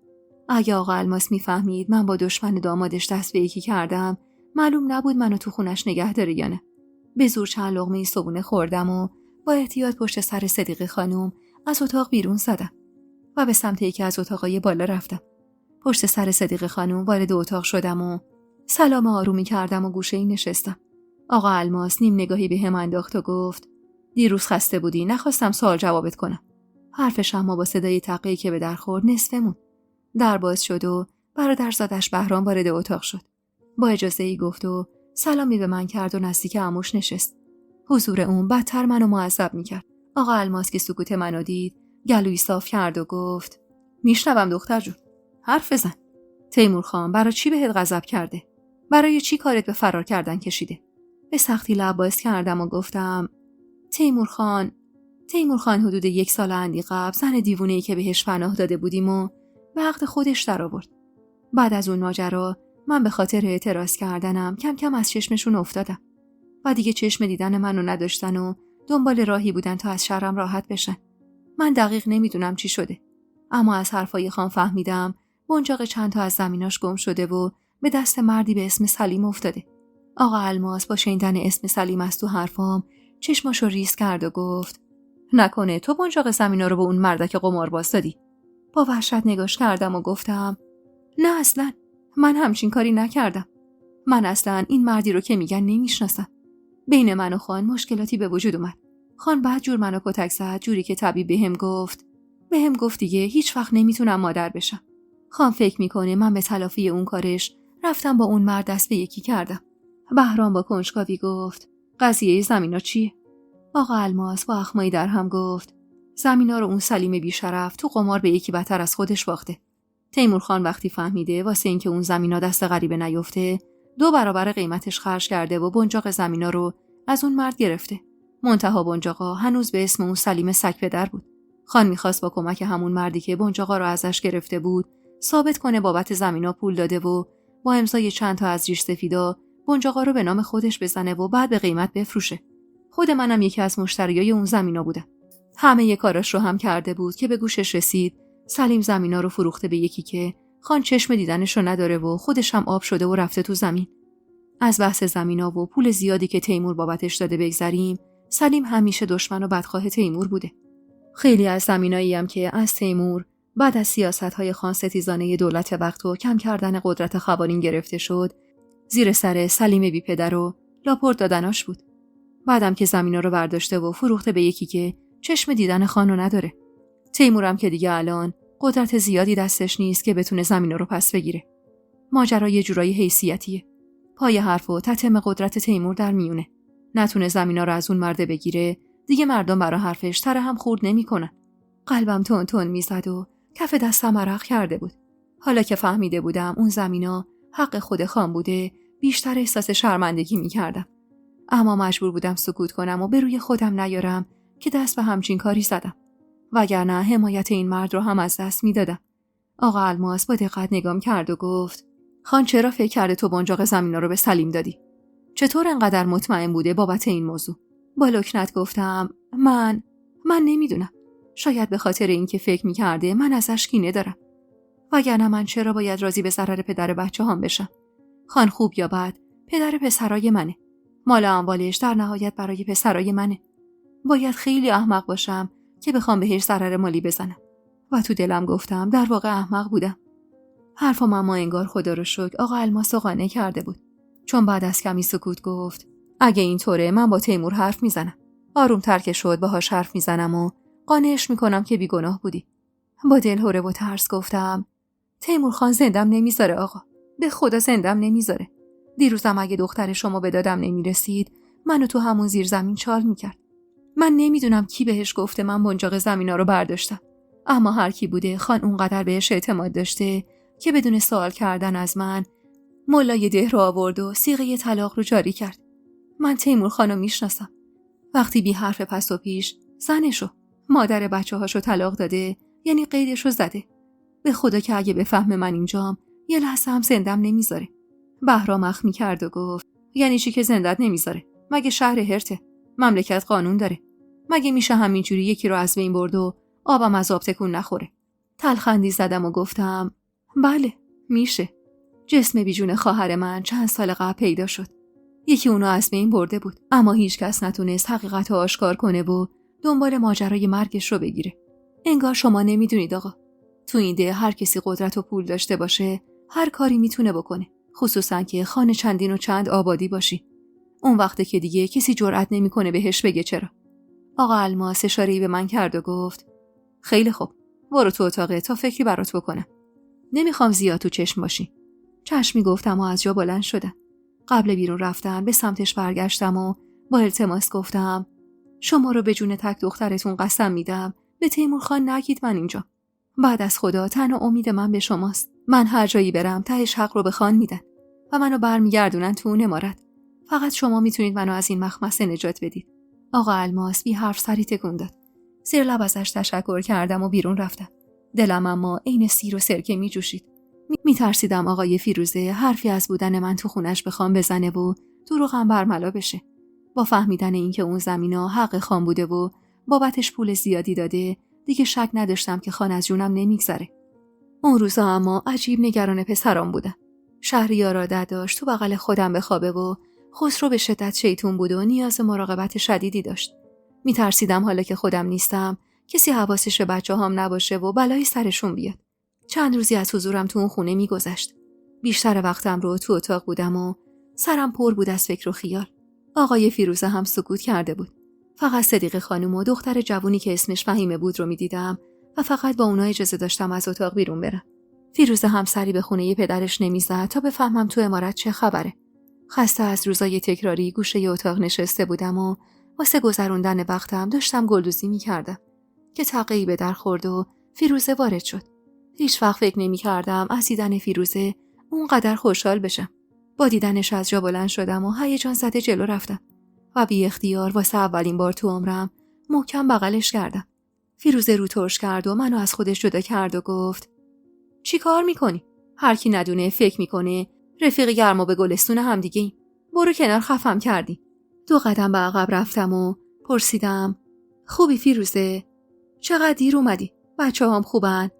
اگه آقا الماس میفهمید من با دشمن دامادش دست به یکی کردم، معلوم نبود منو تو خونش نگه داره یا نه. به زور چند لقمه صبونه خوردم و با احتیاط پشت سر صدیقه خانم از اتاق بیرون زدم و به سمت یکی از اتاقای بالا رفتم. پشت سر صدیقه خانم وارد اتاق شدم و سلام آرومی کردم و گوشه‌ای نشستم. آقا الماس نیم نگاهی به هم انداخت و گفت دیروز خسته بودی، نخواستم سوال جوابت کنم. حرفش اما با صدای تقی که به در خورد نصفمون. در باز شد و برادرزادش بهرام وارد اتاق شد. با اجازه‌ای گفت و سلامی به من کرد و نزدیک عموش نشست. حضور اون بدتر منو معذب میکرد. آقا الماس که سکوت منو دید گلویی صاف کرد و گفت میشنوم دختر جون، حرف بزن. تیمور خان برای چی بهت غضب کرده؟ برای چی کارت به فرار کردن کشیده؟ به سختی لب باز کردم و گفتم تیمور خان حدود 1 سال اندی قبل زن دیوونه‌ای که بهش پناه داده بودیم و به حق خودش در آورد. بعد از اون ماجرا من به خاطر اعتراض کردنم کم کم از چشمشون افتادم و دیگه چشم دیدن منو نداشتن و دنبال راهی بودن تا از شرم راحت بشن. من دقیق نمیدونم چی شده، اما از حرفای خان فهمیدم بنجاق چند تا از زمیناش گم شده و به دست مردی به اسم سلیم افتاده. آقا الماس با شنیدن اسم سلیم از تو حرفام چشماشو ریز کرد و گفت نکنه تو بنجاق زمینا رو به اون مردک قمارباز دادی؟ با وحشت نگاش کردم و گفتم نه اصلا من همچین کاری نکردم. من اصلا این مردی رو که میگن نمیشناسم. بین من و خان مشکلاتی به وجود اومد. خان بعد جور منو کتک زد، جوری که طبیب بهم گفت دیگه هیچ وقت نمیتونم مادر بشم. خان فکر میکنه من به تلافی اون کارش رفتم با اون مرد دست به یکی کردم. بهرام با کنجکاوی گفت قضیه زمینا چیه؟ آقا الماس با اخمایی در هم گفت زمینا رو اون سلیم بیشرف تو قمار به یکی بدتر از خودش باخته. تیمور خان وقتی فهمیده واسه اینکه اون زمینا دست غریبه نیفته 2 برابر قیمتش خرج کرده و بنجاق زمینا رو از اون مرد گرفته. منتها بنجاقا هنوز به اسم اون سلیم سگ‌پدر بود. خان میخواست با کمک همون مردی که بنجاقا رو ازش گرفته بود ثابت کنه بابت زمینا پول داده و با امضای چند تا از ریش سفیدا بنجاقا رو به نام خودش بزنه و بعد به قیمت بفروشه. خود منم یکی از مشتریای اون زمینا بودم. همه کاراش رو هم کرده بود که به گوشش رسید سلیم زمینا رو فروخته به یکی که خان چشم دیدنش رو نداره و خودش هم آب شده و رفته تو زمین. از بحث زمینا و پول زیادی که تیمور بابتش داده بگذریم، سلیم همیشه دشمن و بدخواه تیمور بوده. خیلی از زمینایی هم که از تیمور بعد از سیاست‌های خانستیزانه دولت وقت و کم کردن قدرت خاورین گرفته شد، زیر سر سلیم بی پدر و لاپورت دادناش بود. بعدم که زمینا رو برداشته و فروخته به یکی که چشم دیدن خانو نداره. تیمورم که دیگه الان قدرت زیادی دستش نیست که بتونه زمینا رو پس بگیره. ماجرا یه جورایی حیثیتیه. پای حرف و تتم قدرت تیمور در میونه. نتونه زمینا رو از اون مرده بگیره، دیگه مردم برا حرفش تره هم خورد نمی‌کنن. قلبم تون تون میزد و کف دستم عرق کرده بود. حالا که فهمیده بودم اون زمینا حق خود خان بوده، بیشتر احساس شرمندگی می‌کردم. اما مجبور بودم سکوت کنم و به روی خودم نیارم که دست به همچین کاری زدم. وگرنه حمایت این مرد رو هم از دست میدادم. آقا الماس با دقت نگام کرد و گفت: خان چرا فکر کرده تو بنجاق زمینا رو به سلیم دادی؟ چطور انقدر مطمئن بوده بابت این موضوع؟ با لکنت گفتم: من نمیدونم. شاید به خاطر اینکه فکر میکرده من ازش کینه دارم. وگرنه من چرا باید راضی به ضرر پدر بچه هم بشم؟ خان خوب یا بد پدر پسرای منه. مال اموالش در نهایت برای پسرای منه. باید خیلی احمق باشم که بخوام بهش ضرر مالی بزنم. و تو دلم گفتم در واقع احمق بودم. حرفم اما انگار خدا رو شکر آقا الماس قانع کرده بود. چون بعد از کمی سکوت گفت: اگه اینطوره من با تیمور حرف میزنم. آروم تر که شد باهاش حرف میزنم و قانعش میکنم که بیگناه بودی. با دلهره و ترس گفتم: تیمور خان زندم نمیذاره آقا. به خدا زندم نمیذاره. دیروزم اگه دختر شما به دادم نمیرسید منو تو همون زیر زمین چال میکرد. من نمیدونم کی بهش گفته من بنجاق زمینا رو برداشتم. اما هر کی بوده خان اونقدر بهش اعتماد داشته که بدون سوال کردن از من ملای ده رو آورد و صیغه طلاق رو جاری کرد. من تیمور خانو میشناسم. وقتی بی حرف پس و پیش زنشو، مادر بچه‌هاشو طلاق داده، یعنی قیدشو زده. به خدا که اگه بفهمه من اینجام یه لحظه هم زندم نمیذاره. بهرام اخم می‌کرد و گفت: یعنی چی که زندت نمیذاره؟ مگه شهر هرته؟ مملکت قانون داره. مگه میشه همینجوری یکی رو از بین برد و آبم از آب تکون نخوره؟ تلخندی زدم و گفتم: بله میشه. جسم بیجون خواهر من چند سال قبل پیدا شد. یکی اونو از بین برده بود، اما هیچ کس نتونست حقیقت رو آشکار کنه و دنبال ماجرای مرگش رو بگیره. انگار شما نمیدونید آقا. تو این ده هر کسی قدرت و پول داشته باشه هر کاری میتونه بکنه، خصوصا که خانه چندین و چند آبادی باشی. اون وقته که دیگه کسی جرئت نمیکنه بهش بگه چرا. آقا الماس اشاره‌ای به من کرد و گفت: خیلی خوب، برو تو اتاقه تا فکری برات بکنم. نمیخوام زیاد تو چشم باشی. چشمی گفتم و از جا بلند شدم. قبل بیرون رفتن به سمتش برگشتم و با التماس گفتم: شما رو به جون تک دخترتون قسم میدم به تیمور خان نگید من اینجا. بعد از خدا تنها امید من به شماست. من هر جایی برم تهش حق رو به خان میدن و منو برمیگردونن تو اون امارت. فقط شما میتونید منو از این مخمسه نجات بدید. آقا الماس بی حرف سری تکون داد. زیر لب ازش تشکر کردم و بیرون رفتم. دلم اما عین سیر و سرکه میجوشید. میترسیدم آقای فیروزه حرفی از بودن من تو خونش بخوام بزنه و دروغم برملا بشه. با فهمیدن اینکه اون زمینا حق خان بوده و بابتش پول زیادی داده، دیگه شک نداشتم که خان از جونم نمیگذره. اون روزا اما عجیب نگران پسرام بودم. شهریار عادت داشت تو بغل خودم بخوابه و خسرو به شدت شیطون بود و نیاز مراقبت شدیدی داشت. میترسیدم حالا که خودم نیستم کسی حواسش به بچه‌هام نباشه و بلایی سرشون بیاد. چند روزی از حضورم تو اون خونه میگذشت. بیشتر وقتم رو تو اتاق بودم و سرم پر بود از فکر و خیال. آقای فیروزه هم سکوت کرده بود. فقط صدیقه خانم و دختر جوونی که اسمش فهیمه بود رو میدیدم و فقط با اونا اجازه داشتم از اتاق بیرون برم. فیروزه هم سری به خونه پدرش نمیزد تا بفهمم تو امارت چه خبره. خسته از روزای تکراری گوشه اتاق نشسته بودم و واسه گذروندن وقتم داشتم گلدوزی میکردم که تقی به در خورد و فیروزه وارد شد. هیچ وقت فکر نمی‌کردم از دیدن فیروزه اونقدر خوشحال بشم. با دیدنش از جا بلند شدم و هیجان زده جلو رفتم و بی اختیار واسه اولین بار تو عمرم محکم بغلش کردم. فیروزه رو ترش کرد و منو از خودش جدا کرد و گفت: چی کار میکنی؟ هر کی ندونه فکر میکنه رفیق گرما به گلستون هم دیگه ایم. برو کنار، خفم کردی. 2 قدم به عقب رفتم و پرسیدم: خوبی فیروزه؟ چقدر دیر اومدی؟ بچه‌هام خوبن؟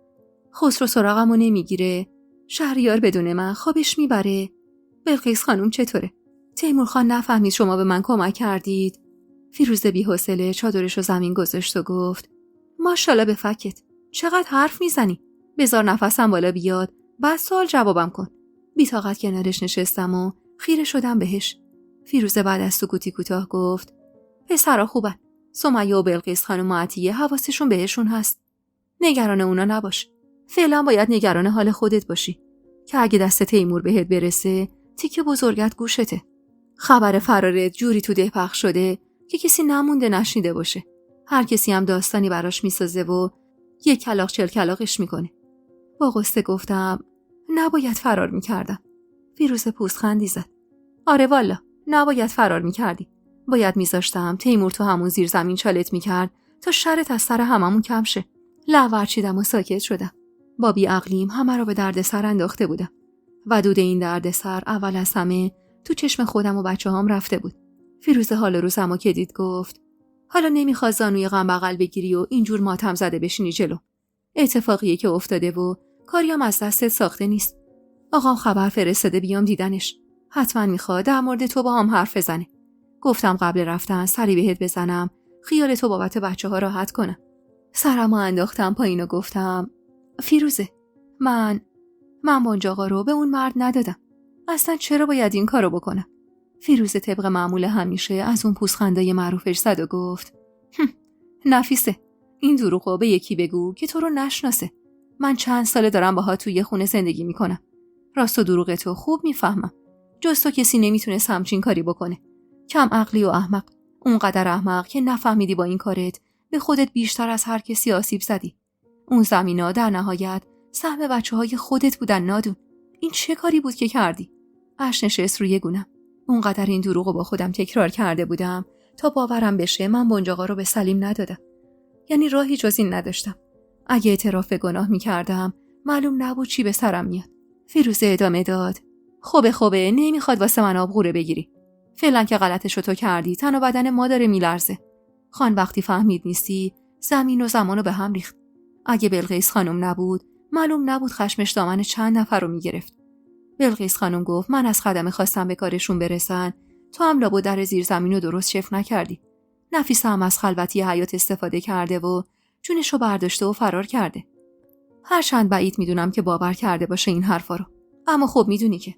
خسرو سراغمو نمیگیره؟ شهریار بدون من خوابش میبره؟ بلقیس خانوم چطوره؟ تیمور خان نفهمید شما به من کمک کردید. فیروزه بی‌حوصله چادرش رو زمین گذاشت و گفت ماشاءالله به فکت. چقدر حرف میزنی؟ بذار نفسم بالا بیاد بعد سوال جوابم کن. بی‌طاقت کنارش نشستم و خیره شدم بهش. فیروزه بعد از سکوتی کوتاه گفت پسرا خوبن. سمیه و بلقیس خانم و عطیه حواسشون بهشون هست. نگران اونا نباش. فعلا باید نگران حال خودت باشی که اگه دست تیمور بهت برسه تیکه بزرگت گوشته. خبر فرارت جوری تو ده پخش شده که کسی نمونده نشنیده باشه. هر کسی هم داستانی براش میسازه و یک کلاغ چل کلاغش میکنه. با غصه گفتم نباید فرار میکردم. فیروزه پوزخندی زد. آره والا نباید فرار میکردی. باید میذاشتم تیمور تو همون زیر زمین چالت میکرد تا شرت از سر هممون کم شه. لعور چیدم و ساکت شدم. با بی‌عقلیم همه رو به دردسر انداخته بودم. و دود این دردسر اول از همه تو چشم خودم و بچه‌هام رفته بود. فیروزه حال روزمو که دید گفت حالا نمیخواد زانوی غم بغل بگیری و اینجور ماتم زده بشینی جلو. اتفاقیه که افتاده و کاریم از دستت ساخته نیست. آقام خبر فرستاده بیام دیدنش. حتما میخواد در مورد تو با هم حرف بزنه. گفتم قبل رفتن سری بهت بزنم خیال تو بابت بچه‌ها راحت کنم. سرمو انداختم پایین و گفتم فیروزه من بانج آقا رو به اون مرد ندادم. اصلا چرا باید این کارو بکنم؟ فیروزه طبق معمول همیشه از اون پوزخندای معروفش زد و گفت نفیسه این دروغو به یکی بگو که تو رو نشناسه. من چند ساله دارم باها توی یه خونه زندگی میکنم. راست و دروغ تو خوب میفهمم. جز تو کسی نمیتونه همچین کاری بکنه. کم عقلی و احمق. اونقدر احمق که نفهمیدی با این کارت به خودت بیشتر از هر کسی آسیب زدی. اون زمینا در نهایت سهم بچه‌های خودت بودن نادون. این چه کاری بود که کردی؟ اش نشست روی گونم. اونقدر این دروغو با خودم تکرار کرده بودم تا باورم بشه من بانج آقا رو به سلیم ندادم. یعنی راهی جز این نداشتم. اگه اعتراف گناه می‌کردم معلوم نبود چی به سرم میاد. فیروزه ادامه داد خوبه نمیخواد واسه من آبغوره بگیری. فعلا که غلطشو تو کردی تن و بدن ما داره میلرزه. خان وقتی فهمید نیستی زمین و زمانو به هم ریخت. اگه بلقیس خانم نبود معلوم نبود خشمش دامن چند نفر رو میگرفت. بلقیس خانم گفت من از خدمه خواستم به کارشون برسن، تو هم لابد در زیر زمین رو درست شف نکردی. نفیسه هم از خلوتی حیات استفاده کرده و جونشو برداشته و فرار کرده. هرچند بعید میدونم که باور کرده باشه این حرفا رو، اما خب میدونی که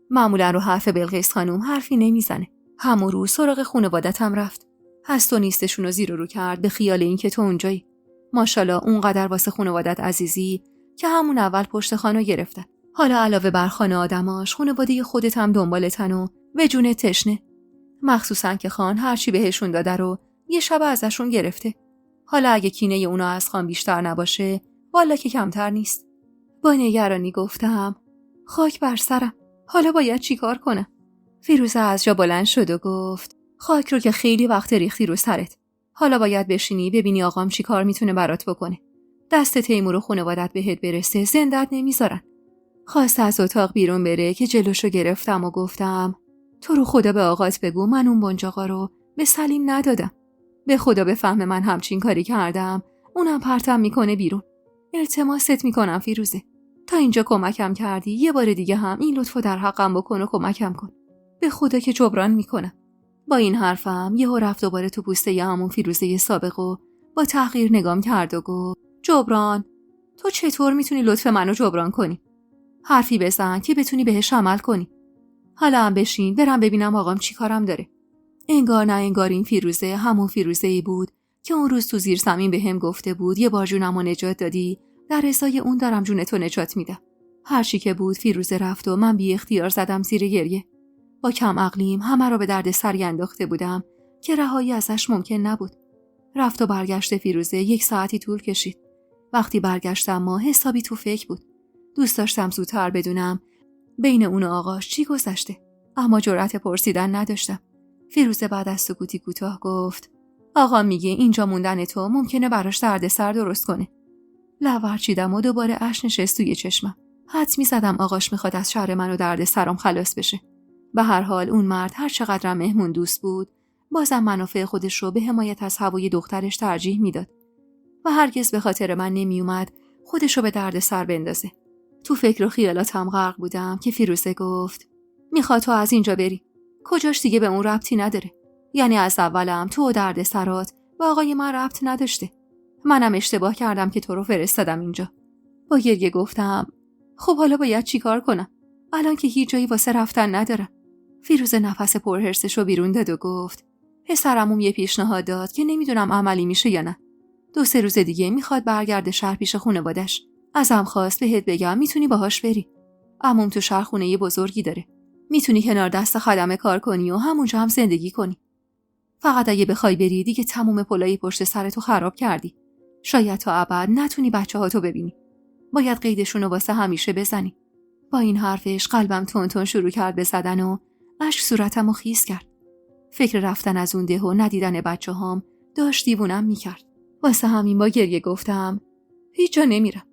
معمولا رو حرف بلقیس خانم حرفی نمیزنه. همون روز سراغ خانواده‌ام رفت. هست و نیستشون رو زیر و رو کرد به خیال این که تو اونجایی. ماشاءالله اونقدر واسه خانواده‌ات عزیزی که همون اول پشت خانو گرفتن. حالا علاوه بر خانه آدماش خانواده خودت هم دنبالتن و به جون تشنه. مخصوصا که خان هرچی بهشون داده رو یه شب ازشون گرفته. حالا اگه کینه اونا از خان بیشتر نباشه والا که کمتر نیست. با نگرانی گفتم خاک بر سرم. حالا باید چی کار کنم؟ فیروزه از جا بلند شد و گفت خاک رو که خیلی وقت ریختی رو سرت. حالا باید بشینی ببینی آقام چی کار میتونه برات بکنه. دست تیمور و خانوادت بهت برسه زندت نمیذارن. خواست از اتاق بیرون بره که جلوشو گرفتم و گفتم تو رو خدا به آقات بگو من اون بانج آقا رو به سلیم ندادم. به خدا بفهمه من همچین کاری کردم اونم پرتم میکنه بیرون. التماست میکنم فیروزه تا اینجا کمکم کردی یه بار دیگه هم این لطفو در حقم بکن و کمکم کن. به خدا که جبران میکنم. با این حرفم یهو رفت دوباره تو پوسته همون فیروزه سابق و با تحقیر نگام کرد و گفت جبران؟ تو چطور میتونی لطف منو جبران کنی؟ حرفی بزن که بتونی بهش عمل کنی. حالا هم بشین برم ببینم آقام چی کارم داره. انگار نه انگار این فیروزه همون فیروزه‌ای بود که اون روز تو زیر زمین بهم گفته بود یه بار جونمو نجات دادی، در ازای اون دارم جونتو نجات میدم. هر چی که بود فیروزه رفت و من بی اختیار زدم زیر گریه. با کم عقلیم همه رو به درد سر انداخته بودم که رهایی ازش ممکن نبود. رفت و برگشت فیروزه 1 ساعتی طول کشید. وقتی برگشتم ما حسابی تو فکر بود. دوست داشتم زودتر بدونم بین اون و آقاش چی گذشته، اما جرأت پرسیدن نداشتم. فیروزه بعد از سکوتی کوتاه گفت آقا میگه اینجا موندن تو ممکنه براش دردسر درست کنه. لعور چیدم و دوباره اشک نشست توی چشمم. حدس می‌زدم آقاش میخواد از شر من و دردسرام خلاص بشه. به هر حال اون مرد هر چقدر مهمون دوست بود بازم منافع خودش رو به حمایت از هوای دخترش ترجیح میداد و هرگز به خاطر من نمیومد خودش رو به دردسر بندازه. تو فکر و خیالاتم غرق بودم که فیروزه گفت میخواد تو از اینجا بری. کجاش دیگه به اون ربطی نداره. یعنی از اولم تو و درد سرات و آقای من ربط نداشته. منم اشتباه کردم که تو رو فرستادم اینجا. با گریه گفتم خب حالا باید چیکار کنم؟ الان که هیچ جایی واسه رفتن ندارم. فیروزه نفس پرهرسش رو بیرون داد و گفت پسرمون یه پیشنهاد داد که نمیدونم عملی میشه یا نه. 2-3 روز دیگه میخواد برگرده شهر پیش خانواده‌اش. ازم خواست بهت بگم میتونی باهاش بری. عموم تو شهر خونه یه بزرگی داره. میتونی کنار دست خدمه کار کنی و همونجا هم زندگی کنی. فقط اگه بخوای بری دیگه تموم پلای پشت سرتو خراب کردی. شاید تا ابد نتونی بچه‌هاتو ببینی. باید قیدشون رو واسه همیشه بزنی. با این حرفش قلبم تون تون شروع کرد به زدن و اشک صورتمو خیس کرد. فکر رفتن از اون ده و ندیدن بچه‌هام داشت دیوونم میکرد. واسه همین با گریه گفتم هیچ جا نمیرم.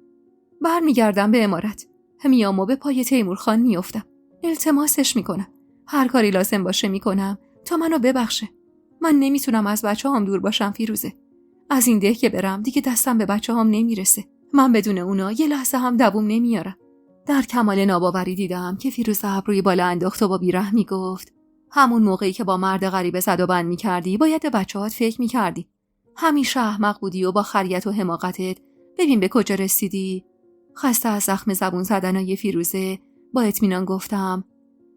برمیگردم به امارت. میام و به پای تیمورخان میافتم. التماسش میکنم. هر کاری لازم باشه میکنم تا منو ببخشه. من نمیتونم از بچه‌هام دور باشم فیروزه. از این ده که برم دیگه دستم به بچه‌هام نمیرسه. من بدون اونا یه لحظه هم دووم نمیارم. در کمال ناباوری دیدم که فیروزه ابروی بالا انداخت و با بیرحمی گفت همون موقعی که با مرد غریبه زد و بند میکردی باید به بچه‌هات فکر میکردی. همیشه احمق بودی و با خریت و حماقتت ببین به کجا رسیدی. خسته از زخم زبون زدنای فیروزه با اطمینان گفتم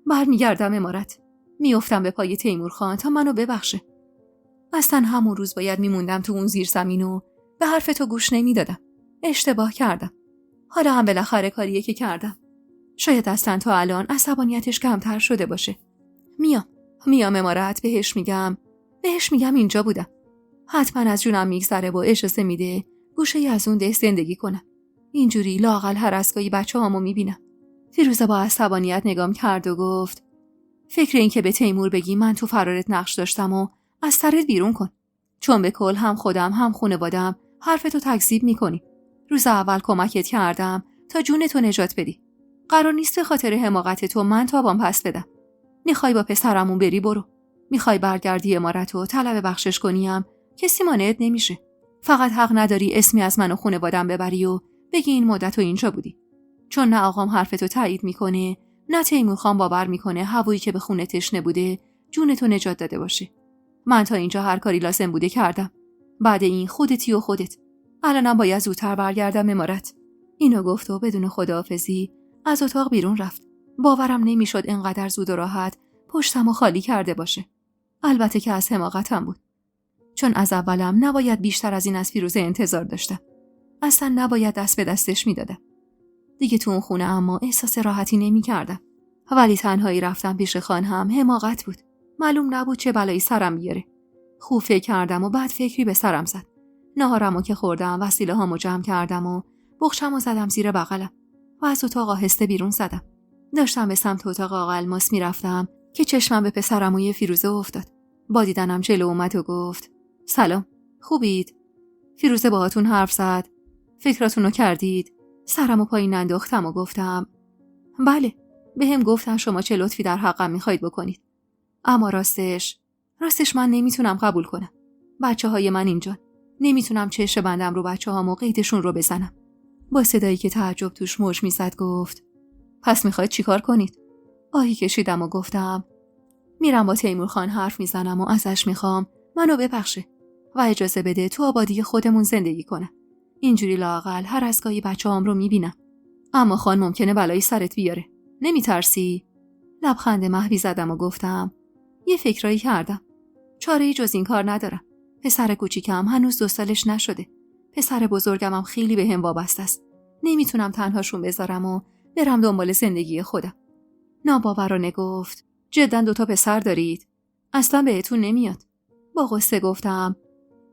برمیگردم امارت. میافتم به پای تیمورخان تا منو ببخشه. اصلا همون روز باید میموندم تو اون زیر زمین و به حرف تو گوش نمیدادم. اشتباه کردم. حالا هم بالاخره کاریه که کردم. شاید اصلا تا الان عصبانیتش کمتر شده باشه. میام امارت بهش میگم اینجا بودم. حتما از جونم میگذره و اجازه میده گوشه از اون ده زندگی کنم. اینجوری لااقل هر از گاهی بچه‌هامو میبینم. فیروزه با عصبانیت نگام کرد و گفت فکر این که به تیمور بگی من تو فرارت نقش داشتم و از سرت بیرون کن. چون به کل هم خودم هم خانواده‌ام حرفتو تکذیب میکنی. روز اول کمکت کردم تا جونتو نجات بدی. قرار نیست به خاطر حماقت تو من تابام پس بدم. میخوای با پسرمون بری برو. میخوای برگردی امارت و طلب بخشش کنیم کسی مانعت نمیشه. فقط حق نداری اسمی از من و خانواده‌ام ببری و بگی این مدت تو اینجا بودی. چون نه آقام حرفتو تایید میکنه نه تیمور خان باور میکنه هوایی که به خونه تشنه بوده جونتو نجات داده باشه. من تا اینجا هر کاری لازم بوده کردم. بعد این خودتی و خودت. الانم باید زودتر برگردم امارت. اینو گفت و بدون خداحافظی از اتاق بیرون رفت. باورم نمیشد انقدر زود و راحت پشتمو خالی کرده باشه. البته که از حماقتم بود. چون از اولم نباید بیشتر از این از فیروزه انتظار داشتم. اصلا نباید دست به دستش میدادم. دیگه تو اون خونه اما احساس راحتی نمی‌کردم. ولی تنهایی رفتم پیش خان هم حماقت بود. معلوم نبود چه بلایی سرم بیاره. خوب فکر کردم و بعد فکری به سرم زد. ناهارمو که خوردم وسیله هامو جمع کردم و بخشمو زدم زیر بغلم و از اتاق آهسته بیرون زدم. داشتم به سمت اتاق آقا الماس میرفتم که چشمم به پسرم و یه فیروزه افتاد. با دیدنم جلو اومد و گفت سلام، خوبید؟ فیروزه باهاتون حرف زد؟ فکراتونو کردید؟ سرمو پایین انداختم و گفتم بله، بهم گفتن شما چه لطفی در حقم میخواید بکنید. اما راستش من نمیتونم قبول کنم. بچه‌های من اینجان. نمیتونم چشم بندم رو بچه‌هام و قیدشون رو بزنم. با صدایی که تعجب توش موج میزد گفت پس میخواید چیکار کنید؟ آهی کشیدم و گفتم میرم با تیمورخان حرف میزنم و ازش میخوام منو ببخشه و اجازه بده تو آبادی خودمون زندگی کنم. اینجوری لااقل هر از گاهی بچه‌هام رو میبینم. اما خان ممکنه بلایی سرت بیاره. نمیترسی؟ لبخند محوی زدم و گفتم یه فکرایی کردم. چاره‌ای جز این کار ندارم. پسر کوچیکم هنوز 2 سالش نشده. پسر بزرگمم خیلی بهم وابسته است. نمیتونم تنهاشون بذارم و برم دنبال زندگی خودم. ناباورانه گفت جداً 2 تا پسر دارید؟ اصلا بهتون نمیاد. با غصه گفتم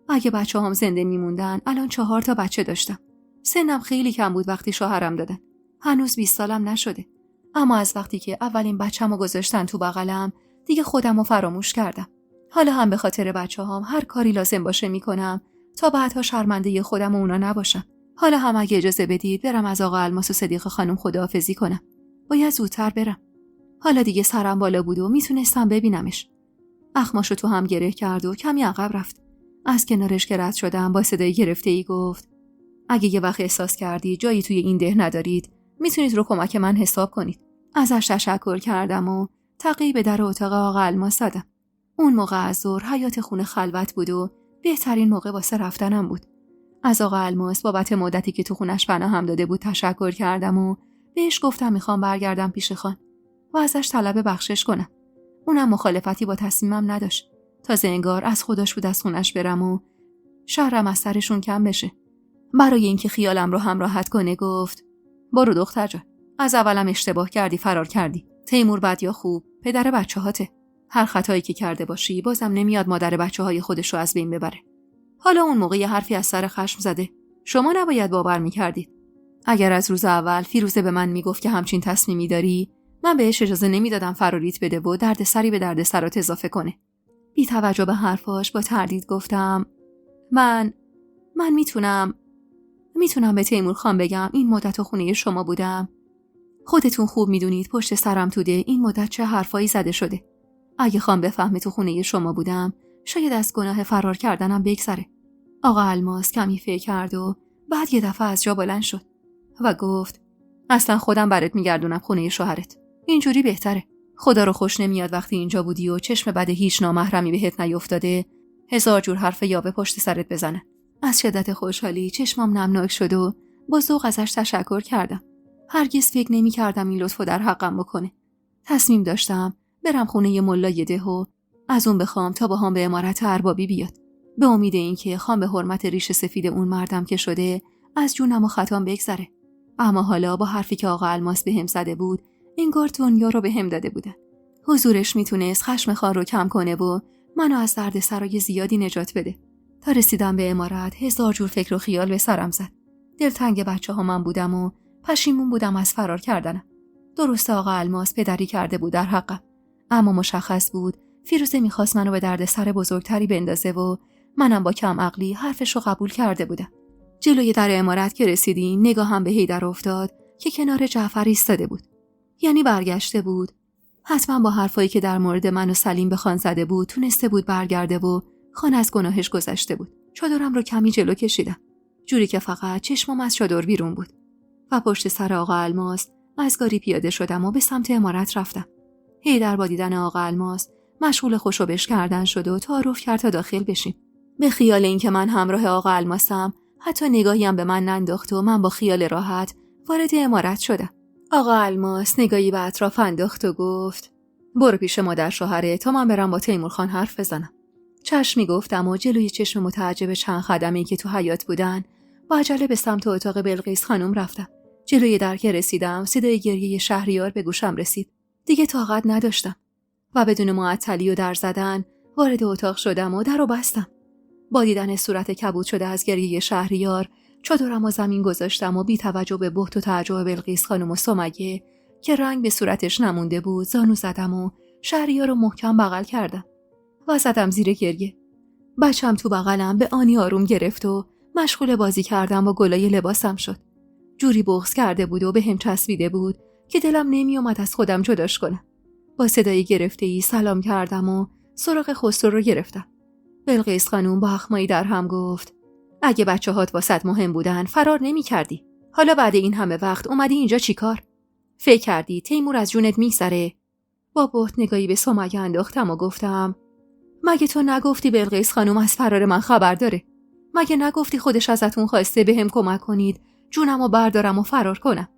اگه بچه‌هام زنده میموندن الان 4 تا بچه داشتم. سنم خیلی کم بود وقتی شوهرم دادن. هنوز 20 سالم نشده. اما از وقتی که اولین بچه‌مو گذاشتن تو بغلم دیگه خودمو فراموش کردم. حالا هم به خاطر بچه‌هام هر کاری لازم باشه میکنم تا بعدها شرمنده خودم و اونا نباشم. حالا هم اگه اجازه بدید برم از آقا الماس و صدیق خانم خداحافظی کنم. باید زودتر برم. حالا دیگه سرم بالا بود و میتونستم ببینمش. اخماشو تو هم گره کرد و کمی عقب رفت. از کنارش که رد شدم با صدای گرفته‌ای گفت اگه یه وقت احساس کردی جایی توی این ده ندارید میتونید رو کمک من حساب کنید. ازش تشکر کردم و تقی به در اتاق آقا الماس زدم. اون موقع از ظهر حیاط خونه خلوت بود و بهترین موقع واسه رفتنم بود. از آقا الماس بابت مدتی که تو خونش پناهم داده بود تشکر کردم و بهش گفتم میخوام برگردم پیش خان و ازش طلب بخشش کنم. اونم مخالفتی با تصمیمم نداشت. تازه انگار از خودش بود از خونش برم و شهرم از سرشون کم بشه. برای اینکه خیالم رو هم راحت کنه گفت برو دختر جان، از اولم اشتباه کردی، فرار کردی. تیمور بد یا خوب پدر بچه‌هاته. هر خطایی که کرده باشی بازم نمیاد مادر بچه‌های خودش رو از بین ببره. حالا اون موقع یه حرفی از سر خشم زده. شما نباید باور می‌کردید. اگر از روز اول فیروزه به من میگفت که همچین تصمیمی داری، من بهش اجازه نمیدادم فراریت بده و دردسری به دردسرات اضافه کنه. بی توجه به حرفاش با تردید گفتم من میتونم به تیمور خان بگم این مدت تو خونه شما بودم. خودتون خوب میدونید پشت سرم توده این مدت چه حرفایی زده شده. اگه خان بفهمه تو خونه شما بودم شاید از گناه فرار کردنم بگذره. آقا الماس کمی فکر کرد و بعد یه دفعه از جا بلند شد و گفت اصلا خودم برات میگردونم خونه شوهرت. اینجوری بهتره. خدا رو خوش نمیاد وقتی اینجا بودی و چشم بد هیچ نامحرمی بهت نیفتاده 1000 جور حرف یاوه پشت سرت بزنه. از شدت خوشحالی چشمام نمناک شد و با ذوق ازش تشکر کردم. هرگز فکر نمی‌کردم این لطفو در حقم بکنه. تصمیم داشتم برم خونه ملای ده و از اون بخوام تا باهام به عمارت اربابی بیاد. به امید اینکه خان به حرمت ریش سفید اون مردم که شده از جونم و خطام بگذره. اما حالا با حرفی که آقا الماس بهم زده بود انگار دنیا رو بهم داده بودن. حضورش میتونست خشم خان رو کم کنه و منو از دردسرای زیادی نجات بده. تا رسیدم به عمارت 1000 جور فکر و خیال به سرم زد. دلتنگ بچه‌ها من بودم و پشیمون بودم از فرار کردنم. درست آقا الماس پدری کرده بود در حقم، اما مشخص بود فیروزه میخواست منو به دردسر بزرگتری بندازه و منم با کم عقلی حرفش رو قبول کرده بودم. جلوی در عمارت که رسیدیم نگاهم به حیدر افتاد که کنار جعفر ایستاده بود. یعنی برگشته بود. حتما با حرفایی که در مورد من و سلیم به خان زده بود تونسته بود برگرده و خان از گناهش گذشته بود. چادرم رو کمی جلو کشیدم، جوری که فقط چشمم از چادر بیرون بود و پشت سر آقا الماس از گاری پیاده شدم و به سمت عمارت رفتم. حیدر با دیدن آقا الماس مشغول خوشوبش کردن شد و تعارف کرد تا داخل بشیم. به خیال اینکه من همراه آقا الماسم حتی نگاهی هم به من ننداخت و من با خیال راحت وارد عمارت شدم. آقا الماس نگاهی به اطراف انداخت و گفت برو پیش مادر شوهره تا من برم با تیمور خان حرف بزنم. چشمی گفتم و جلوی چشم متعجب چند خدمی که تو حیاط بودن با عجله به سمت اتاق بلقیس خانم رفتم. جلوی در که رسیدم صدای گریه شهریار به گوشم رسید. دیگه طاقت نداشتم و بدون معطلی و در زدن وارد اتاق شدم و در رو بستم. با دیدن صورت کبود شده از گریه شهریار چادرم و زمین گذاشتم و بی توجه به بهت و تعجب بلقیس خانم و سمیه که رنگ به صورتش نمونده بود زانو زدم و شهریار رو محکم بغل کردم و زدم زیر گریه. بچم تو بغلم به آنی آروم گرفت و مشغول بازی کردم با گلای لباسم شد. جوری بغض کرده بود و به هم چسبیده بود که دلم نمی اومد از خودم جداش کنم. با صدای گرفته‌ای سلام کردم و سراغ خسرو رو گرفتم. بلقیس خانم با اخمایی در هم گفت اگه بچه‌هات واسط مهم بودن فرار نمی کردی. حالا بعد این همه وقت اومدی اینجا چیکار؟ فکر کردی تیمور از جونت میگذره؟ با بهت نگاهی به سمیه انداختم و گفتم مگه تو نگفتی بلقیس خانم از فرار من خبر داره؟ مگه نگفتی خودش ازتون خواسته بهم کمک کنید جونمو بردارم و فرار کنم؟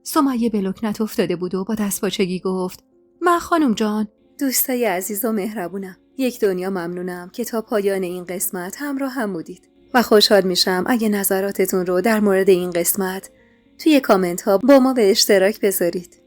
سمیه به لکنت افتاده بود و با دستپاچگی گفت من خانم جان دوستای عزیز و مهربونم یک دنیا ممنونم که تا پایان این قسمت همراه هم بودید و خوشحال میشم اگه نظراتتون رو در مورد این قسمت توی کامنت ها با ما به اشتراک بذارید.